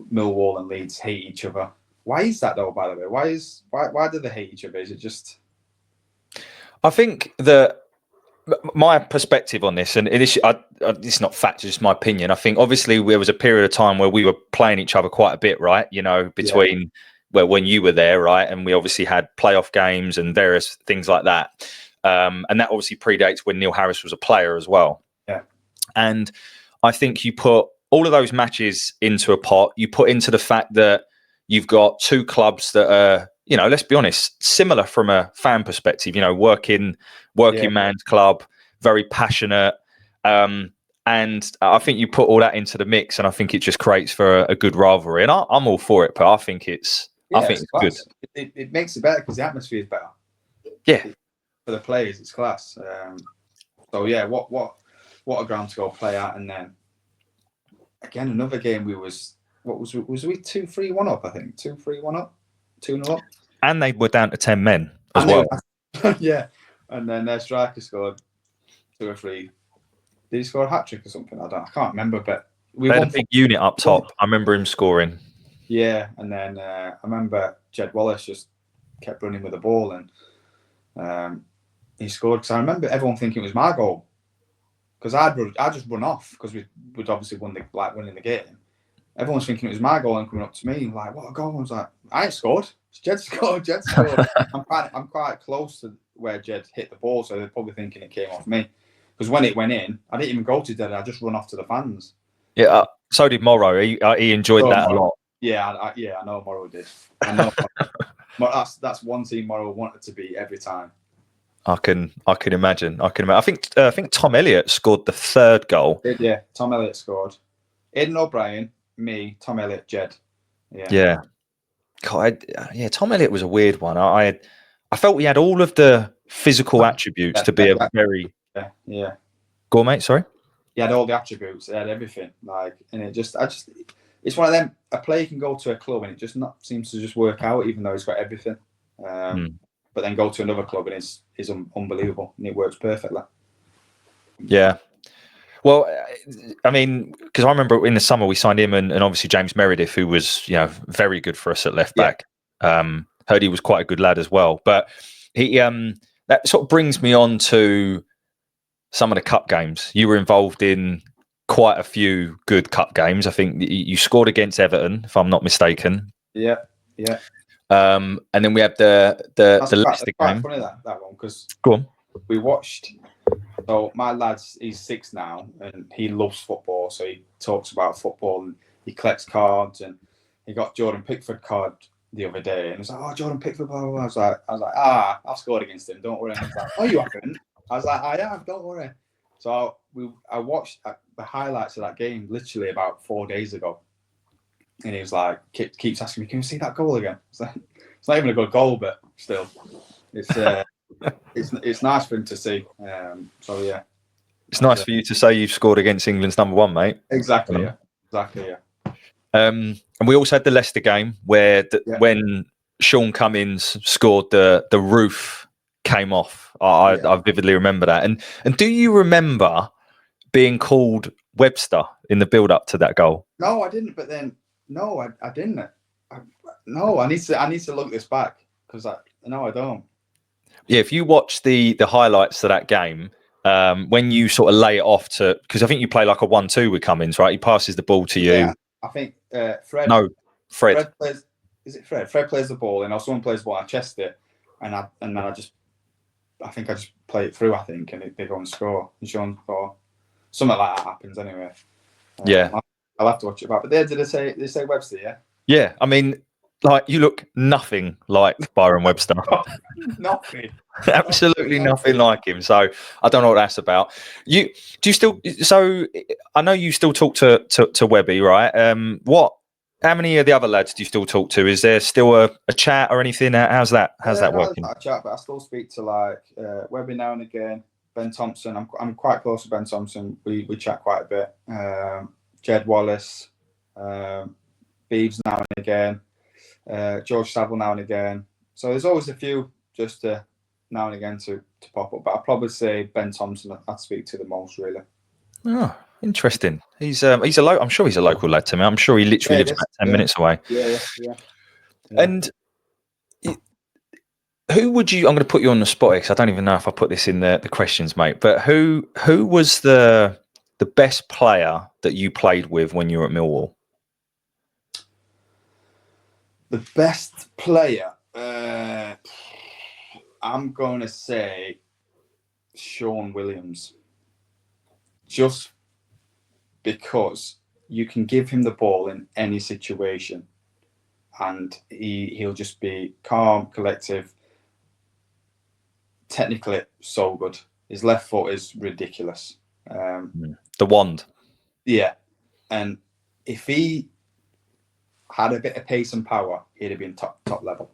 Millwall and Leeds hate each other. Why is that though? By the way, why do they hate each other? Is it just? I think that my perspective on this, and it's not fact, it's just my opinion. I think obviously there was a period of time where we were playing each other quite a bit, right? You know, between when you were there, right, and we obviously had playoff games and various things like that, and that obviously predates when Neil Harris was a player as well. Yeah, and I think you put all of those matches into a pot. You put into the fact that you've got two clubs that are, you know, let's be honest, similar from a fan perspective, you know, working man's club, very passionate. And I think you put all that into the mix, and I think it just creates for a good rivalry. And I'm all for it, but I think it's good. It makes it better because the atmosphere is better. Yeah. For the players, it's class. So yeah, what a ground to go play at. And then again, another game was we 2-3-1 up, I think. 2-3-1 up. 2-0 up. And they were down to 10 men as well. Yeah. And then their striker scored 2 or 3. Did he score a hat-trick or something? I can't remember, but we had a big unit up top. I remember him scoring. Yeah, and then I remember Jed Wallace just kept running with the ball, and he scored. Because I remember everyone thinking it was my goal, because I just run off because we'd obviously winning the game. Everyone's thinking it was my goal and coming up to me like, "What a goal!" I was like, "I ain't scored. Jed scored. Jed scored." I'm quite close to where Jed hit the ball, so they're probably thinking it came off me. Because when it went in, I didn't even go to Jed. I just run off to the fans. Yeah, so did Morrow. He enjoyed that a lot. Yeah, I know Morrow did. I know. That's one team Morrow wanted to be every time. I can imagine. I think Tom Elliott scored the third goal. Yeah, Tom Elliott scored. Aidan O'Brien, me, Tom Elliott, Jed. Yeah. God, Tom Elliott was a weird one. I felt he had all of the physical attributes to be a very Go on, mate. Sorry. He had all the attributes. He had everything. And it's one of them. A player can go to a club and it just not seems to just work out, even though he's got everything. But then go to another club and it's unbelievable, and it works perfectly. Yeah. Well, I mean, because I remember in the summer we signed him and obviously James Meredith, who was, you know, very good for us at left back. Heard he was quite a good lad as well. But he that sort of brings me on to some of the cup games. You were involved in quite a few good cup games. I think you scored against Everton, if I'm not mistaken. Yeah. And then we had the Leicester game. Funny that one, because go on. We watched. So my lad's, he's 6 now, and he loves football. So he talks about football and he collects cards. And he got Jordan Pickford card the other day, and he was like, "Oh, Jordan Pickford." Blah, blah, blah. I was like, I've scored against him. Don't worry. And he was like, "Oh, you haven't?" I was like, "I have. Don't worry." So I watched the highlights of that game literally about 4 days ago, and he was like, keeps asking me, "Can you see that goal again?" It's not even a good goal, but still, it's nice for him to see. So yeah, it's nice for you to say you've scored against England's number 1, mate. Exactly. Yeah. And we also had the Leicester game where when Sean Cummins scored, the roof came off. I vividly remember that. And do you remember being called Webster in the build up to that goal? No, I didn't. But then I didn't. I need to look this back because I don't. Yeah, if you watch the highlights of that game, when you sort of lay it off to, because I think you play like a 1-2 with Cummins, right? He passes the ball to you. Yeah, I think Fred. No, Fred. Fred plays. Is it Fred? Fred plays the ball, and someone plays the ball. I chest it, and then I just play it through. I think, and they go and score. And Sean score. Something like that happens anyway. Yeah. I'll have to watch it back. But did they say Webster? Yeah. Yeah, I mean, like you look nothing like Byron Webster. Nothing. Absolutely nothing like him. So I don't know what that's about. Do you still? So I know you still talk to Webby, right? How many of the other lads do you still talk to? Is there still a chat or anything? How's that working? Not a chat, but I still speak to like Webby now and again. Ben Thompson, I'm quite close to Ben Thompson. We chat quite a bit. Jed Wallace, Beeves now and again. George Saville now and again. So there's always a few just now and again to pop up. But I'd probably say Ben Thompson I'd speak to the most, really. Oh, interesting. He's I'm sure he's a local lad to me. I'm sure he literally lives about 10 minutes away. Yeah. And who would you? I'm going to put you on the spot because I don't even know if I put this in the questions, mate. But who was the best player that you played with when you were at Millwall? The best player, I'm going to say Sean Williams. Just because you can give him the ball in any situation and he'll just be calm, collective, technically so good. His left foot is ridiculous. The wand. Yeah. And if he had a bit of pace and power, he'd have been top level.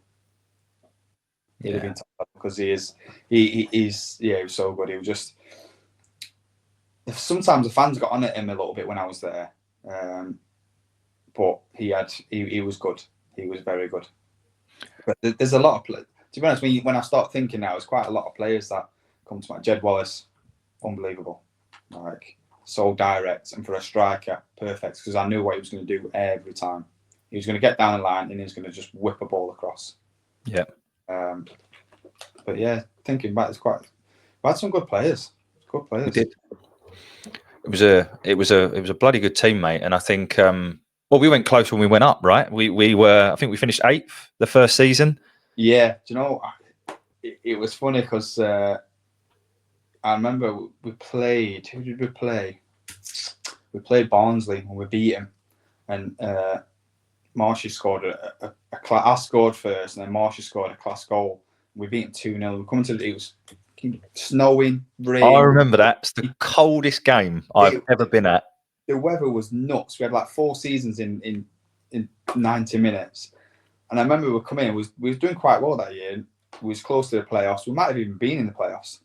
He'd have been top level because he was so good. He was just. Sometimes the fans got on at him a little bit when I was there, but he was good. He was very good. But there's a lot of players. To be honest, when I start thinking now, there's quite a lot of players that come to mind. Jed Wallace, unbelievable, like so direct, and for a striker, perfect. Because I knew what he was going to do every time. He was going to get down the line and he was going to just whip a ball across. Yeah. But yeah, thinking back, we had some good players. Good players. We did. It was a bloody good team, mate. And I think we went close when we went up, right? I think we finished 8th the first season. Yeah, do you know, it was funny because I remember we played. Who did we play? We played Barnsley and we beat him, and Marshy scored I scored first, and then Marshy scored a class goal. We beat him 2-0. We come to it was snowing, rain. I remember that. It's the coldest game I've ever been at. The weather was nuts. We had like 4 seasons in 90 minutes. And I remember we were coming in, we was doing quite well that year. We was close to the playoffs. We might have even been in the playoffs.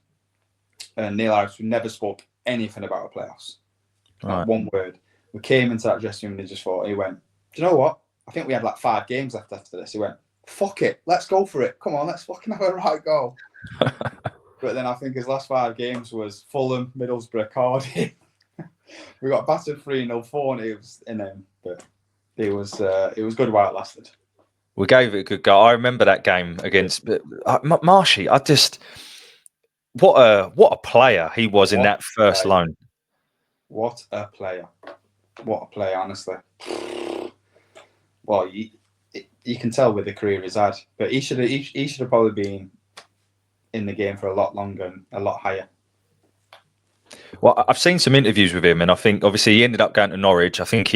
And Neil Harris, we never spoke anything about the playoffs. Right. Not one word. We came into that dressing room and he went, do you know what? I think we had like 5 games left after this. He went, fuck it, let's go for it. Come on, let's fucking have a right go. But then I think his last 5 games was Fulham, Middlesbrough, Cardiff. We got battered 3-0, 4, and it was in him. But it was good while it lasted. We gave it a good go. I remember that game against Marshy. What a player he was in that first loan. What a player, honestly. Well, you can tell with the career he's had, but he should have probably been in the game for a lot longer and a lot higher. Well, I've seen some interviews with him, and I think obviously he ended up going to Norwich. I think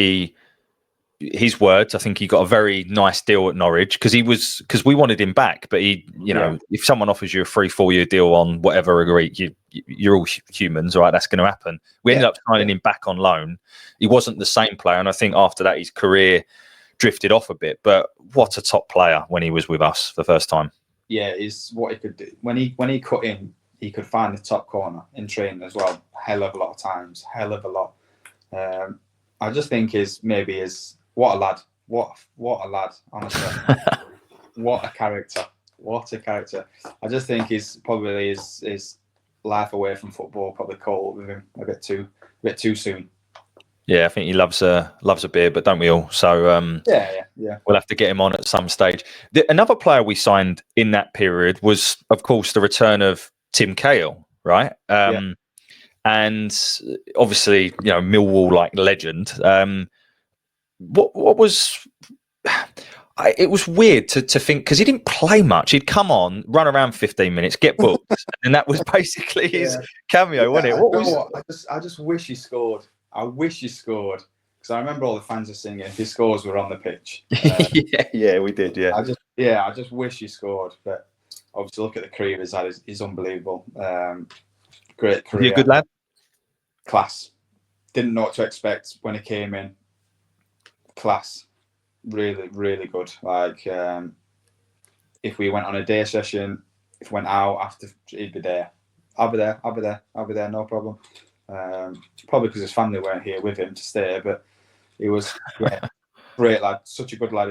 his words, I think he got a very nice deal at Norwich because we wanted him back, but if someone offers you a 3-4 year deal on whatever agree, you're all humans, right? That's going to happen. We ended up signing him back on loan. He wasn't the same player, and I think after that his career drifted off a bit. But what a top player when he was with us for the first time. Yeah, is what he could do when he cut in. He could find the top corner in training as well. Hell of a lot of times. Hell of a lot. I just think what a lad. What a lad, honestly. What a character. What a character. I just think he's probably his life away from football probably caught up with him a bit too soon. Yeah, I think he loves a beer, but don't we all? So yeah. We'll have to get him on at some stage. Another player we signed in that period was, of course, the return of Tim Cahill, right? And obviously, Millwall like legend. What was? It was weird to think because he didn't play much. He'd come on, run around 15 minutes, get booked, and that was basically his cameo, wasn't it? I just wish he scored. I wish you scored, because I remember all the fans were singing if his scores were on the pitch. Yeah, we did. Yeah, I just wish you scored. But obviously, look at the career he's had. He's unbelievable. Great career. Is he a good lad? Class. Didn't know what to expect when he came in. Class. Really, really good. Like, if we went on a day session, if we went out after, he'd be there. I'll be there, no problem. Probably because his family weren't here with him to stay, but he was great lad, such a good lad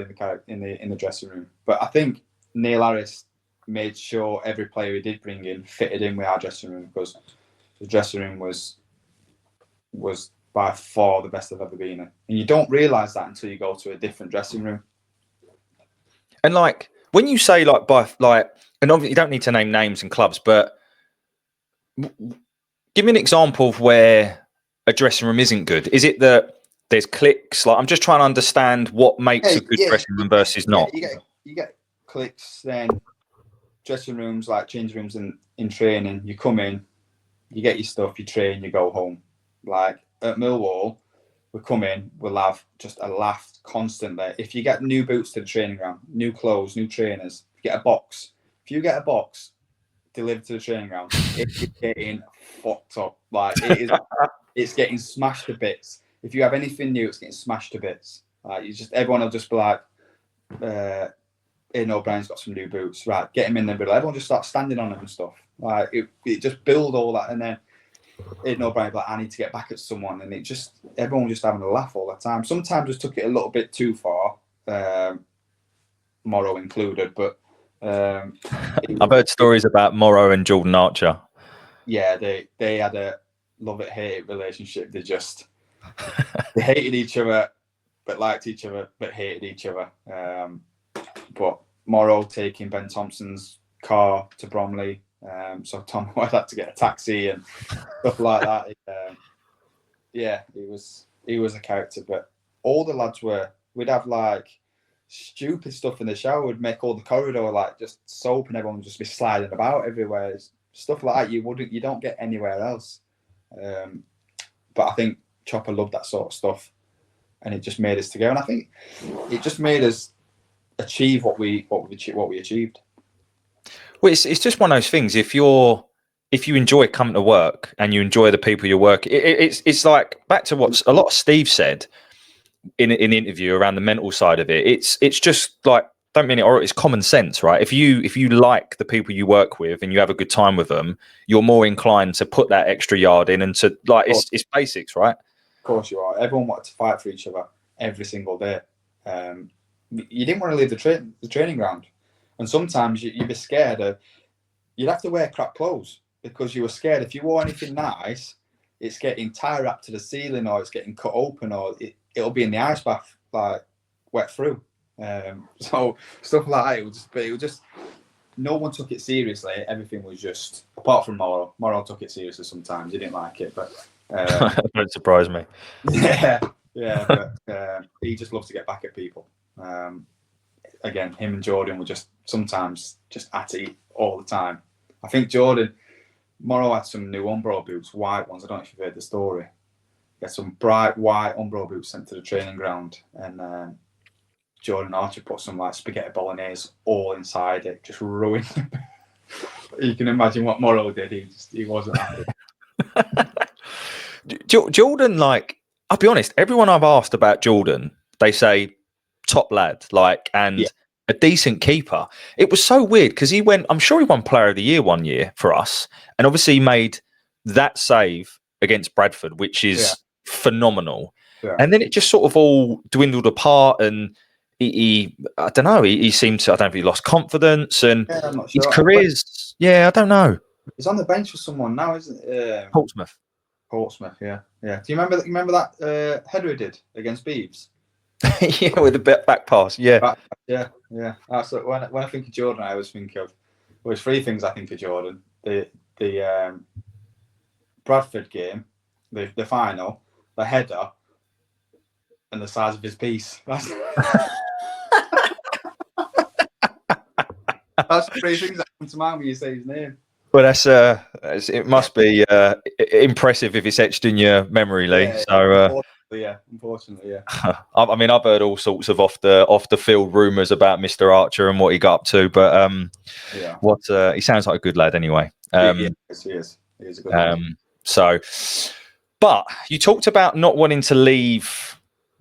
in the dressing room. But I think Neil Harris made sure every player he did bring in fitted in with our dressing room, because the dressing room was by far the best I've ever been in. And you don't realise that until you go to a different dressing room. And like when you say and obviously you don't need to name names and clubs, but give me an example of where a dressing room isn't good. Is it that there's cliques? Like, I'm just trying to understand what makes a good dressing room versus not. You get cliques, then dressing rooms, like change rooms in training. You come in, you get your stuff, you train, you go home. Like at Millwall, we come in, we'll have just a laugh constantly. If you get new boots to the training ground, new clothes, new trainers, you get a box. If you get a box delivered to the training ground, it's getting fucked up. Like it's getting smashed to bits. If you have anything new, it's getting smashed to bits. Like everyone will just be like, Ian O'Brien's got some new boots, right? Get him in there, but everyone just starts standing on them and stuff. Like it just build all that, and then Ian O'Brien like, I need to get back at someone, and everyone was just having a laugh all the time. Sometimes just took it a little bit too far, Morrow included, but I've heard stories about Morrow and Jordan Archer. Yeah, they had a love it hate it relationship. They hated each other, but liked each other, but hated each other. But Morrow taking Ben Thompson's car to Bromley, so Tom had to get a taxi and stuff like that. He was a character, but all the lads we'd have like stupid stuff in the shower. We'd make all the corridor like just soap, and everyone would just be sliding about everywhere. Stuff like that you don't get anywhere else. But I think Chopper loved that sort of stuff, and it just made us together. And I think it just made us achieve what we achieved. Well, it's just one of those things. If you enjoy coming to work and you enjoy the people you work, it's like back to what a lot of Steve said in an interview around the mental side of it. It's just like, don't mean it, or it's common sense, right? If you like the people you work with and you have a good time with them, you're more inclined to put that extra yard in and to like it's basics, right? Of course you are. Everyone wanted to fight for each other every single day. You didn't want to leave the training ground, and sometimes you'd be scared you'd have to wear crap clothes because you were scared if you wore anything nice, it's getting tie wrapped to the ceiling, or it's getting cut open, or it'll be in the ice bath like wet through. So stuff like that, it would just no one took it seriously. Everything was just, apart from Morrow. Morrow took it seriously sometimes. He didn't like it, but don't surprise me. Yeah, but he just loves to get back at people. Again, him and Jordan were just sometimes just at it all the time. I think Morrow had some new Umbro boots, white ones. I don't know if you've heard the story. He had some bright white Umbro boots sent to the training ground, and Jordan Archer put some like spaghetti bolognese all inside it, just ruined it. You can imagine what Morrow did. He wasn't happy. Jordan, like, I'll be honest, everyone I've asked about Jordan, they say top lad, like, and a decent keeper. It was so weird because I'm sure he won Player of the Year one year for us, and obviously he made that save against Bradford, which is phenomenal. Yeah. And then it just sort of all dwindled apart, and he I don't know, he seemed to, I don't know if he lost confidence, and I'm not sure. His career's, I don't know. He's on the bench for someone now, isn't it? Portsmouth, yeah. Do you remember that header he did against Beeves? Yeah, with the back pass, yeah. That's when I think of Jordan, I always think of, well, there's three things I think of Jordan: the Bradford game, the final, the header, and the size of his piece. That's the three things that come to mind when you say his name. Well, it must be impressive if it's etched in your memory, Lee. Yeah, So, unfortunately, yeah. I mean, I've heard all sorts of off the field rumours about Mr. Archer and what he got up to, but Yeah, he sounds like a good lad anyway. he is a good lad. So, but you talked about not wanting to leave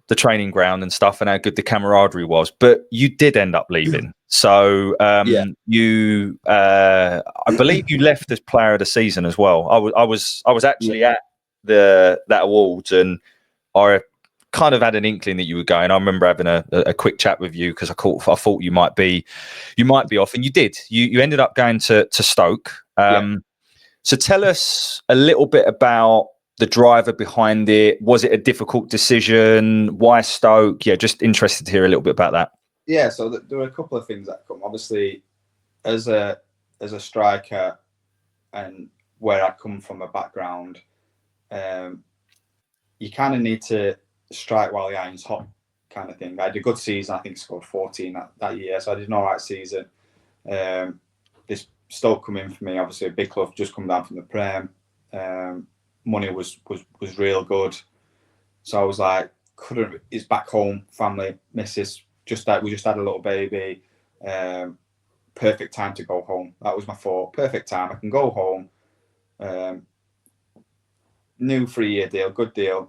the training ground and stuff, and how good the camaraderie was, but you did end up leaving. So, Yeah. I believe you left as player of the season as well. I was actually at that awards, and I kind of had an inkling that you were going. I remember having a quick chat with you because I thought you might be off, and you did. You ended up going to Stoke. So tell us a little bit about the driver behind it. Was it a difficult decision? Why Stoke? Yeah, just interested to hear a little bit about that. Yeah, so there were a couple of things that come. Obviously, as a striker, and where I come from a background, you kind of need to strike while the iron's hot, kind of thing. I had a good season. I think I scored 14 that year, so I did an all right season. This Stoke come in for me. Obviously, a big club just come down from the Prem. Money was real good, so I was like, it's back home, family, missus. We just had a little baby. Perfect time to go home. That was my thought. Perfect time. I can go home. New 3-year deal, good deal.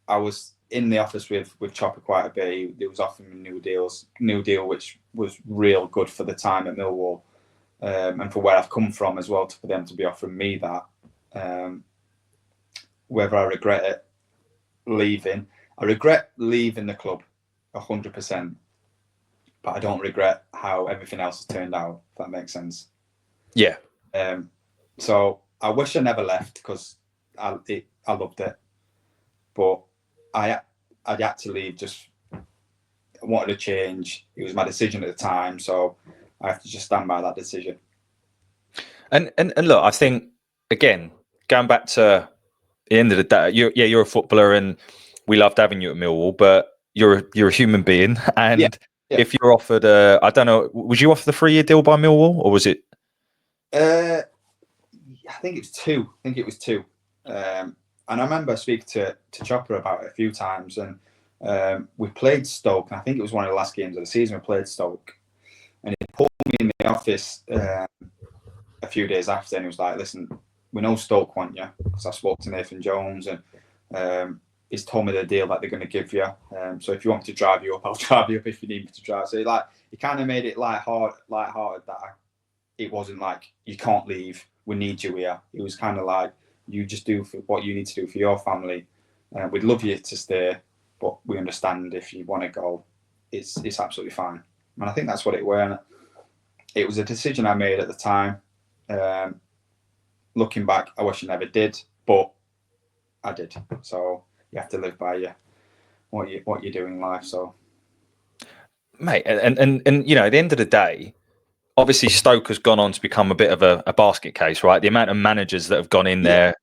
I was in the office with Chopper quite a bit. He was offering me new deal, which was real good for the time at Millwall, and for where I've come from as well. For them to be offering me that, whether I regret it leaving, I regret leaving the club 100%, but I don't regret how everything else has turned out. If that makes sense. Yeah. So I wish I never left because I loved it, but I had to leave. Just I wanted to change. It was my decision at the time, so I have to just stand by that decision. And look, I think again, going back to the end of the day, you're a footballer, and we loved having you at Millwall, but you're a human being, and if you're offered I don't know, was you offered the 3-year deal by Millwall, or was it? I think it was two. And I remember speaking to Chopper about it a few times, and we played Stoke, and I think it was one of the last games of the season. We played Stoke, and he pulled me in the office a few days after, and he was like, "Listen, we know Stoke want you," because I spoke to Nathan Jones, and he's told me the deal that they're going to give you. So if you want me to drive you up, I'll drive you up if you need me to drive. So he kind of made it light-hearted that it wasn't like, you can't leave, we need you here. It was kind of like, you just do for what you need to do for your family. We'd love you to stay, but we understand if you want to go, it's absolutely fine. And I think that's what it were. It was a decision I made at the time. Looking back, I wish I never did, but I did. So you have to live by what you're doing in life. So, Mate, and you know, at the end of the day, obviously Stoke has gone on to become a bit of a basket case, right? The amount of managers that have gone in there.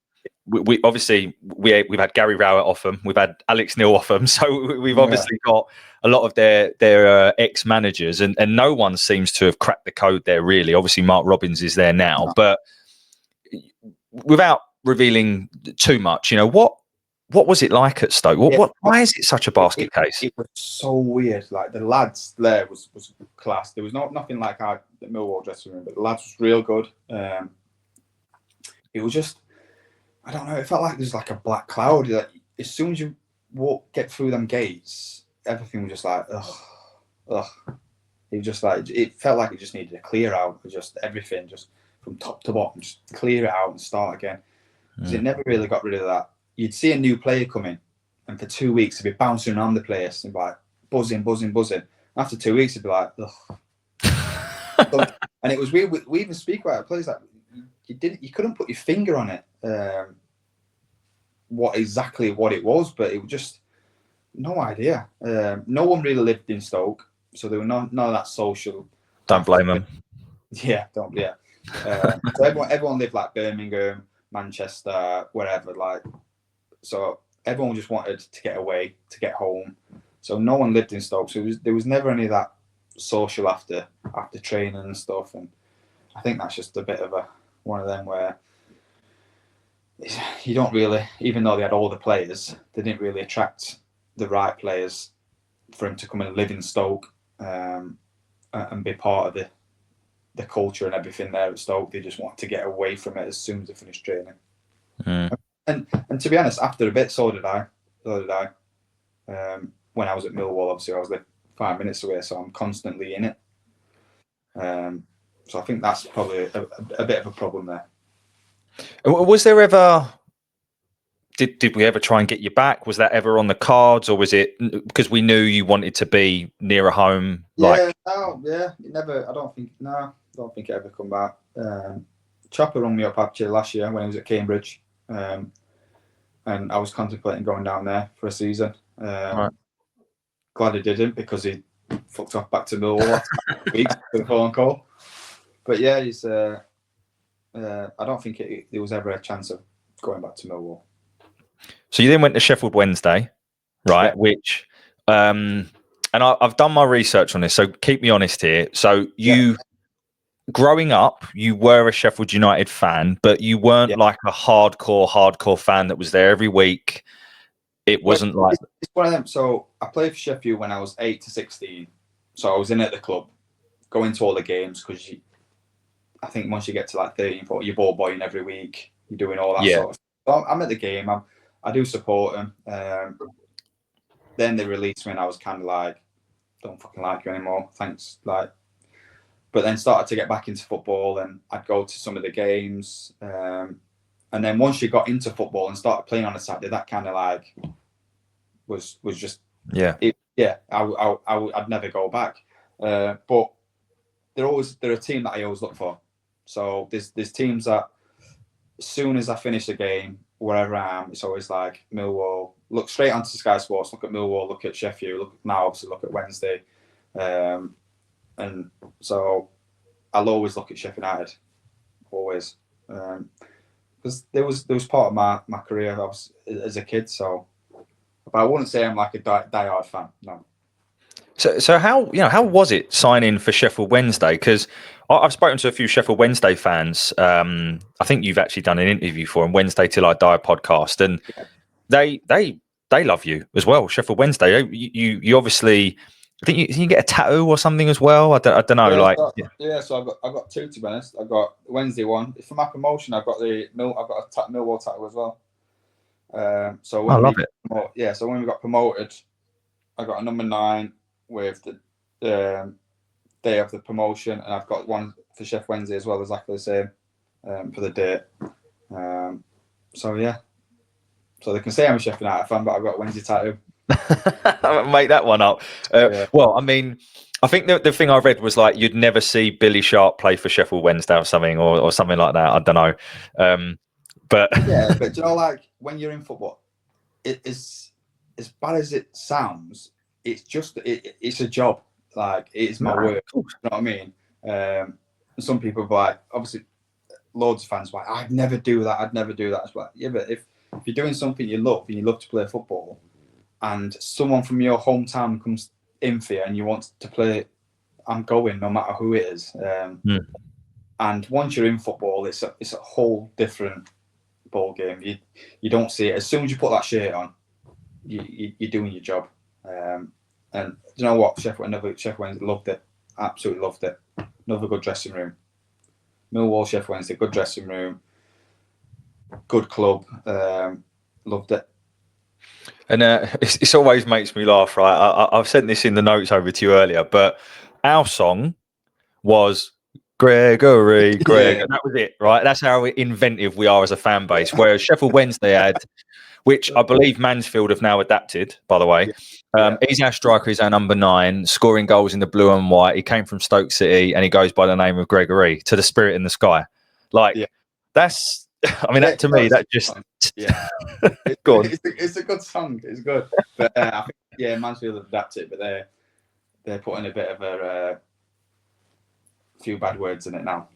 We've had Gary Rowett off them, we've had Alex Neil off them, so we've obviously got a lot of their ex managers, and no one seems to have cracked the code there really. Obviously, Mark Robbins is there now, but without revealing too much, you know, what was it like at Stoke? Why is it such a basket case? It was so weird. Like, the lads there was class. There was nothing like the Millwall dressing room, but the lads was real good. It was just, I don't know. It felt like there's like a black cloud. Like, as soon as you get through them gates, everything was just like, ugh. It was just like, it felt like it just needed to clear out. Just everything, just from top to bottom, just clear it out and start again. Because it never really got rid of that. You'd see a new player come in, and for 2 weeks it'd be bouncing around the place and be like buzzing. After 2 weeks, it'd be like, ugh. And it was weird. We even speak about it. Players like, you couldn't put your finger on it. What it was, but it was just no idea. No one really lived in Stoke, so there were none of that social. Don't blame them. Yeah, so everyone lived like Birmingham, Manchester, wherever. Like, so everyone just wanted to get away, to get home. So no one lived in Stoke. So there was never any of that social after training and stuff. And I think that's just a bit of one of them where you don't really, even though they had all the players, they didn't really attract the right players for him to come and live in Stoke and be part of the culture and everything there at Stoke. They just wanted to get away from it as soon as they finished training. And to be honest, after a bit, so did I. When I was at Millwall, obviously I was like 5 minutes away, so I'm constantly in it. So I think that's probably a bit of a problem there. Was there ever? Did we ever try and get you back? Was that ever on the cards, or was it because we knew you wanted to be nearer home? It never. I don't think it ever come back. Chopper rung me up actually last year when he was at Cambridge, and I was contemplating going down there for a season. Right. Glad he didn't, because he fucked off back to Millwall after weeks for the phone call. But yeah, he's. I don't think there was ever a chance of going back to Millwall. So you then went to Sheffield Wednesday, right? Yeah. Which, and I've done my research on this, so keep me honest here. So you, growing up, you were a Sheffield United fan, but you weren't like a hardcore fan that was there every week. It wasn't it's one of them. So I played for Sheffield when I was 8 to 16. So I was in at the club, going to all the games, because I think once you get to like 13, 14, you're ball boying every week. You're doing all that sort of stuff. So I'm at the game. I do support them. Then they released me and I was kind of like, don't fucking like you anymore. Thanks. But then started to get back into football, and I'd go to some of the games. And then once you got into football and started playing on a Saturday, that kind of like was just I'd never go back. But they're a team that I always look for. So there's teams that as soon as I finish a game, wherever I am, it's always like Millwall. Look straight onto Sky Sports. Look at Millwall. Look at Sheffield. Look at Wednesday. And so I'll always look at Sheffield United. Always. Because there was part of my career I was as a kid, so but I wouldn't say I'm like a die-hard fan. No. So how was it signing for Sheffield Wednesday? Because I've spoken to a few Sheffield Wednesday fans. I think you've actually done an interview for them, Wednesday Till I Die podcast, and they love you as well. Sheffield Wednesday. You obviously. I think you get a tattoo or something as well. I don't know. So I've got two, to be honest. I've got the Wednesday one. For my promotion, I've got a Millwall tattoo as well. So when I love it. So when we got promoted, I got a number 9 with the day of the promotion, and I've got one for Sheffield Wednesday as well, exactly the same for the date. So they can say I'm a Sheffield United fan, but I've got a Wednesday tattoo. Make that one up. Well, I mean, I think the thing I read was like you'd never see Billy Sharp play for Sheffield Wednesday or something, or something like that. I don't know. But but you know, like when you're in football, it is as bad as it sounds. It's just it's a job. Like it is my work. You know what I mean? And some people are like, obviously, loads of fans are like, I'd never do that. It's like, yeah, but if you're doing something you love and you love to play football, and someone from your hometown comes in for you and you want to play, I'm going no matter who it is. And once you're in football, it's a whole different ball game. You don't see it as soon as you put that shirt on. You're doing your job. And you know what? Sheffield Wednesday loved it. Absolutely loved it. Another good dressing room. Millwall, Sheffield Wednesday, good dressing room. Good club. Loved it. And it always makes me laugh, right? I've sent this in the notes over to you earlier, but our song was Gregory. And that was it, right? That's how inventive we are as a fan base. Whereas Sheffield Wednesday had, which I believe Mansfield have now adapted, by the way. He's our striker, he's our number 9, scoring goals in the blue and white. He came from Stoke City and he goes by the name of Gregory, to the spirit in the sky. That's, I mean, that to me, that just... Go on. It's a good song. It's good. But I think, Mansfield have adapted, but they're putting a bit of a few bad words in it now.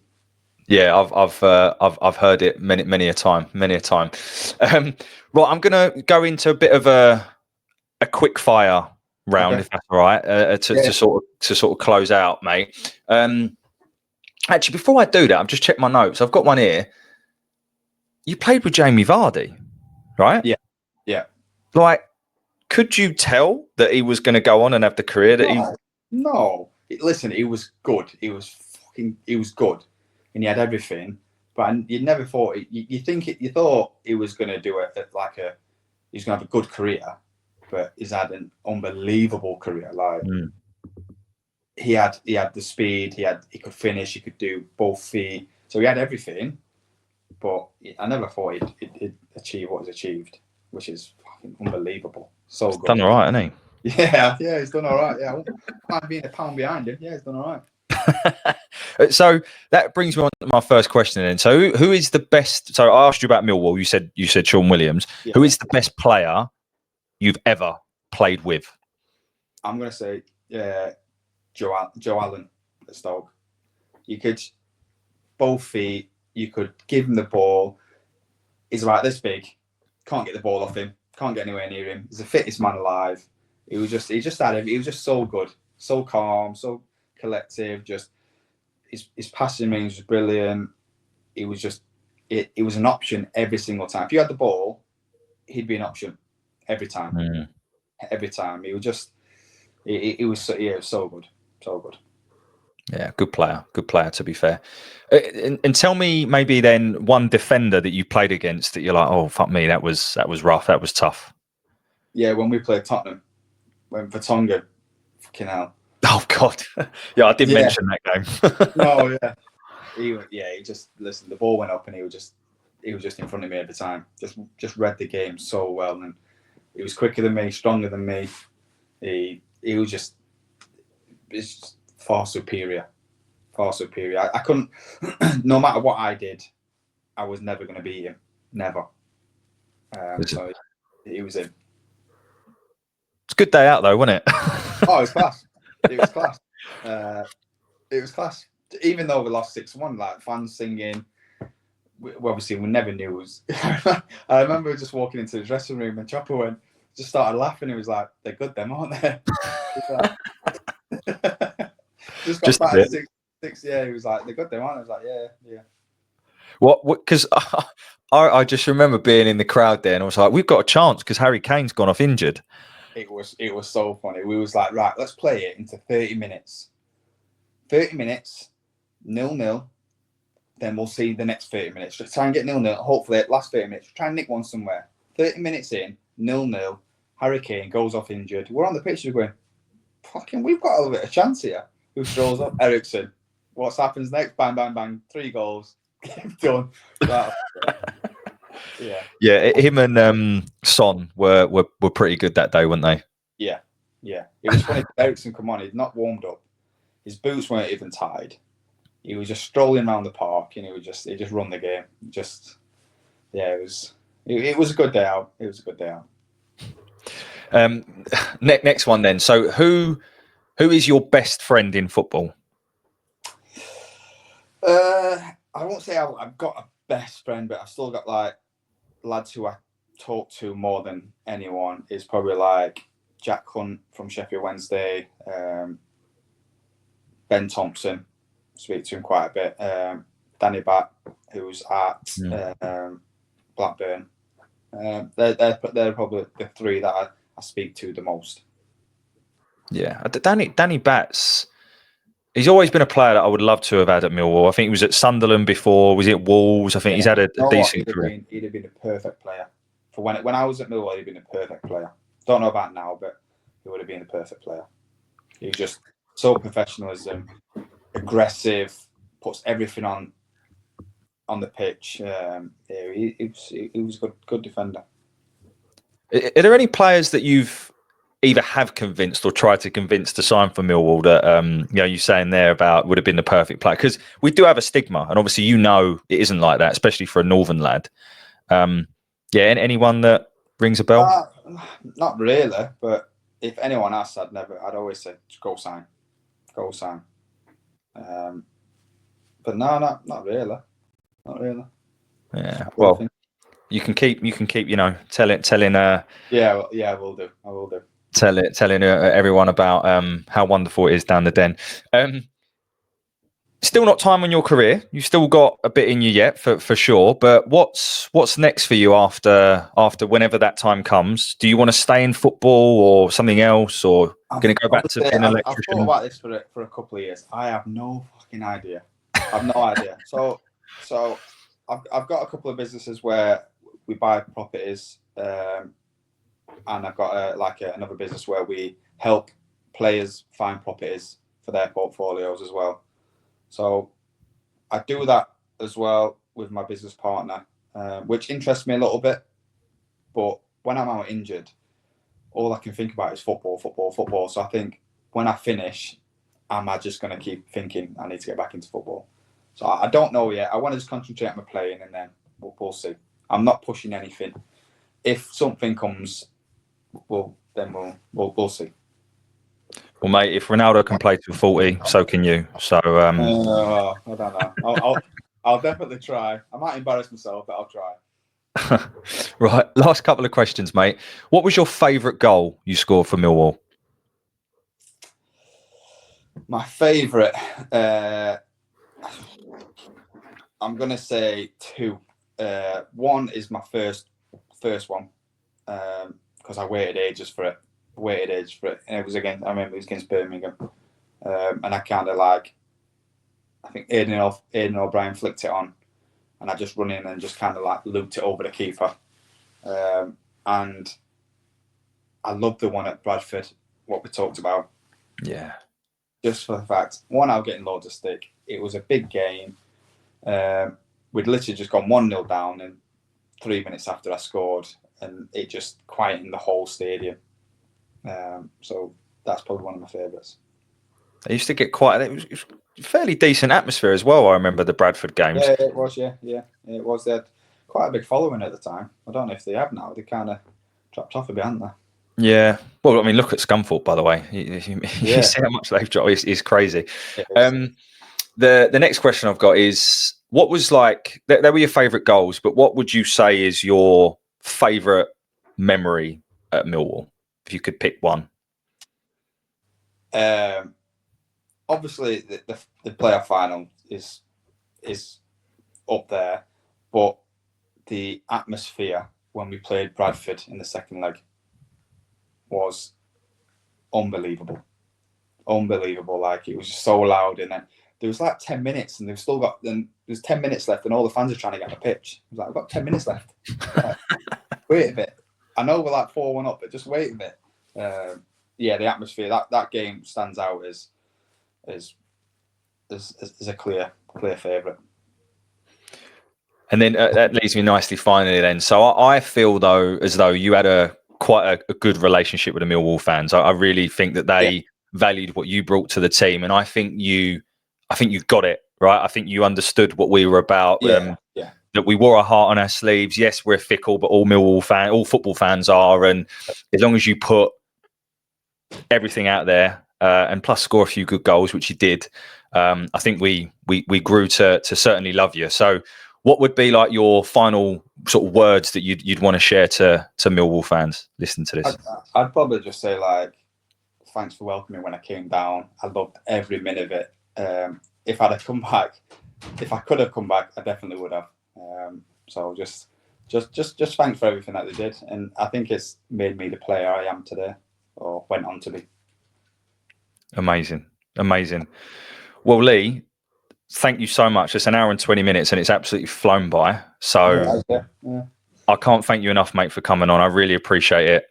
Yeah, I've heard it many a time. Right, I'm gonna go into a bit of a quick fire round, if that's all right, to sort of close out, mate. Actually, before I do that, I've just checked my notes. I've got one here. You played with Jamie Vardy, right? Yeah, yeah. Like, could you tell that he was going to go on and have the career that he? No. Listen, he was good. He was good, and he had everything. But you never thought. You thought he was going to do it he's going to have a good career, but he's had an unbelievable career. Like he had the speed. He could finish. He could do both feet. So he had everything. But I never thought he'd achieve what he's achieved, which is fucking unbelievable. So good. Done all right, hasn't he? Yeah, he's done all right. Yeah, might be a pound behind him. Yeah, he's done all right. So that brings me on to my first question then. So who is the best? So I asked you about Millwall. You said Sean Williams. Yeah. Who is the best player you've ever played with? I'm gonna say Joe Allen at Stoke. You could both feet. You could give him the ball. He's about this big. Can't get the ball off him. Can't get anywhere near him. He's the fittest man alive. He was just so good, so calm, so collective. Just his passing range was brilliant. It was just it was an option every single time. If you had the ball, he'd be an option every time. Mm. Every time. He was just it was so good, so good. Yeah, good player to be fair. And tell me maybe then one defender that you played against that you're like, oh fuck me, that was rough, that was tough. Yeah, when we played Tottenham, when Vertonghen, fucking hell. Oh God, yeah, I did mention that game. No, he just listen. The ball went up and he was just in front of me every time. Just read the game so well, and he was quicker than me, stronger than me. He was just far superior. I couldn't, no matter what I did, I was never going to beat him. Never. So he was in. It's a good day out though, wasn't it? Oh, it was class. It was class. It was class. Even though we lost 6-1, like fans singing. Obviously, we never knew it was. I remember just walking into the dressing room and Chopper just started laughing. He was like, "They're good, them, aren't they?" Just got back 6. Yeah, he was like, "They're good, them, aren't they?" I was like, "Yeah." What? Because I just remember being in the crowd there, and I was like, "We've got a chance because Harry Kane's gone off injured." It was so funny. We was like, right, let's play it into 30 minutes. 30 minutes, 0-0. Then we'll see the next 30 minutes. Just try and get 0-0. Hopefully, last 30 minutes, try and nick one somewhere. 30 minutes in, 0-0. Harry Kane goes off injured. We're on the pitch, we're going, fucking, we've got a little bit of chance here. Who throws up? Ericsson. What happens next? Bang, bang, bang. 3 goals. Game done. Yeah. Him and Son were pretty good that day, weren't they? Yeah. It was funny. Ericsson come on. He'd not warmed up. His boots weren't even tied. He was just strolling around the park, and he just run the game. It was a good day out. It was a good day out. Next one then. So who is your best friend in football? I won't say I've got a best friend, but I've still got like lads who I talk to more than anyone. Is probably like Jack Hunt from Sheffield Wednesday, Ben Thompson, speak to him quite a bit. Danny Batt, who's at Blackburn. They're probably the 3 that I speak to the most. Yeah, Danny Batt's. He's always been a player that I would love to have had at Millwall. I think he was at Sunderland before. Was it Wolves? I think he's had a decent career. He'd have been a perfect player for when I was at Millwall. He'd have been a perfect player. Don't know about now, but he would have been a perfect player. He was just so professionalism, aggressive, puts everything on the pitch. He was a good defender. Are there any players that you've either have convinced or tried to convince to sign for Millwall that you're saying there about would have been the perfect player? Because we do have a stigma, and obviously it isn't like that, especially for a northern lad. Anyone that rings a bell? Not really, but if anyone asked, I'd always say go sign. But no, not really. Yeah, well, you can keep telling. I will do. Telling everyone about how wonderful it is down the Den. still not time on your career. You've still got a bit in you yet, for sure. But what's next for you after whenever that time comes? Do you want to stay in football or something else, or going to go back to being an electrician? I've thought about this for a couple of years. I have no fucking idea. I've no idea. So I've got a couple of businesses where we buy properties, and I've got another business where we help players find properties for their portfolios as well. So I do that as well with my business partner, which interests me a little bit. But when I'm out injured, all I can think about is football. So I think when I finish, am I just going to keep thinking I need to get back into football? So I don't know yet. I want to just concentrate on my playing, and then we'll see. I'm not pushing anything. If something comes, we'll see. Well, mate, if Ronaldo can play till 40, so can you. So I don't know. I'll definitely try. I might embarrass myself, but I'll try. Right. Last couple of questions, mate. What was your favourite goal you scored for Millwall? My favourite, I'm going to say two. One is my first one, because I waited ages for it. And it was against, I remember it was against Birmingham. And I kind of I think Aidan O'Brien flicked it on, and I just run in and just kind of looped it over the keeper. And I loved the one at Bradford, what we talked about. Yeah. Just for the fact, one, I was getting loads of stick. It was a big game. We'd literally just gone 1-0 down, and 3 minutes after I scored, and it just quietened the whole stadium. So that's probably one of my favourites. I used to get it was fairly decent atmosphere as well. I remember the Bradford games. Yeah, it was. Yeah, it was. They had quite a big following at the time. I don't know if they have now. They kind of dropped off a bit, haven't they? Yeah. Well, I mean, look at Scunthorpe, by the way. You see how much they've dropped. It's crazy. It is. The next question I've got is, what was they were your favourite goals, but what would you say is your favourite memory at Millwall, if you could pick one? Obviously, the playoff final is up there, but the atmosphere when we played Bradford in the second leg was unbelievable. It was just so loud, and then there was 10 minutes, and there's 10 minutes left, and all the fans are trying to get on the pitch. I was like, I've got 10 minutes left. Wait a bit. I know we're 4-1 up, but just wait a bit. The atmosphere, that game stands out as a clear favourite. And then that leads me nicely finally then. So I feel as though you had quite a good relationship with the Millwall fans. I really think that they valued what you brought to the team, and I think you got it right. I think you understood what we were about. That we wore our heart on our sleeves. Yes, we're fickle, but all football fans are, and as long as you put everything out there, and plus score a few good goals, which you did, I think we grew to certainly love you. So what would be your final sort of words that you'd want to share to Millwall fans listening to this? I'd probably just say thanks for welcoming me when I came down. I loved every minute of it. If I could have come back, I definitely would have. So just thanks for everything that they did, and I think it's made me the player I am today, or went on to be. Amazing. Well, Lee, thank you so much. It's an hour and 20 minutes, and it's absolutely flown by. So I can't thank you enough, mate, for coming on. I really appreciate it.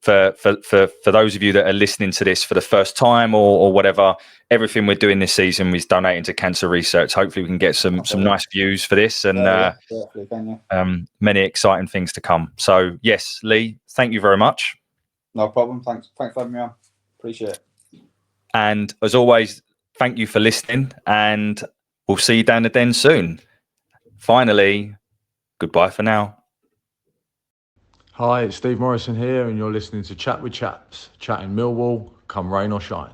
For those of you that are listening to this for the first time or whatever, everything we're doing this season is donating to cancer research. Hopefully we can get some nice views for this, and many exciting things to come. So yes, Lee, thank you very much. No problem. Thanks for having me on. Appreciate it. And as always, thank you for listening, and we'll see you down the den soon. Finally, goodbye for now. Hi, it's Steve Morrison here, and you're listening to Chat with Chaps, chatting Millwall, come rain or shine.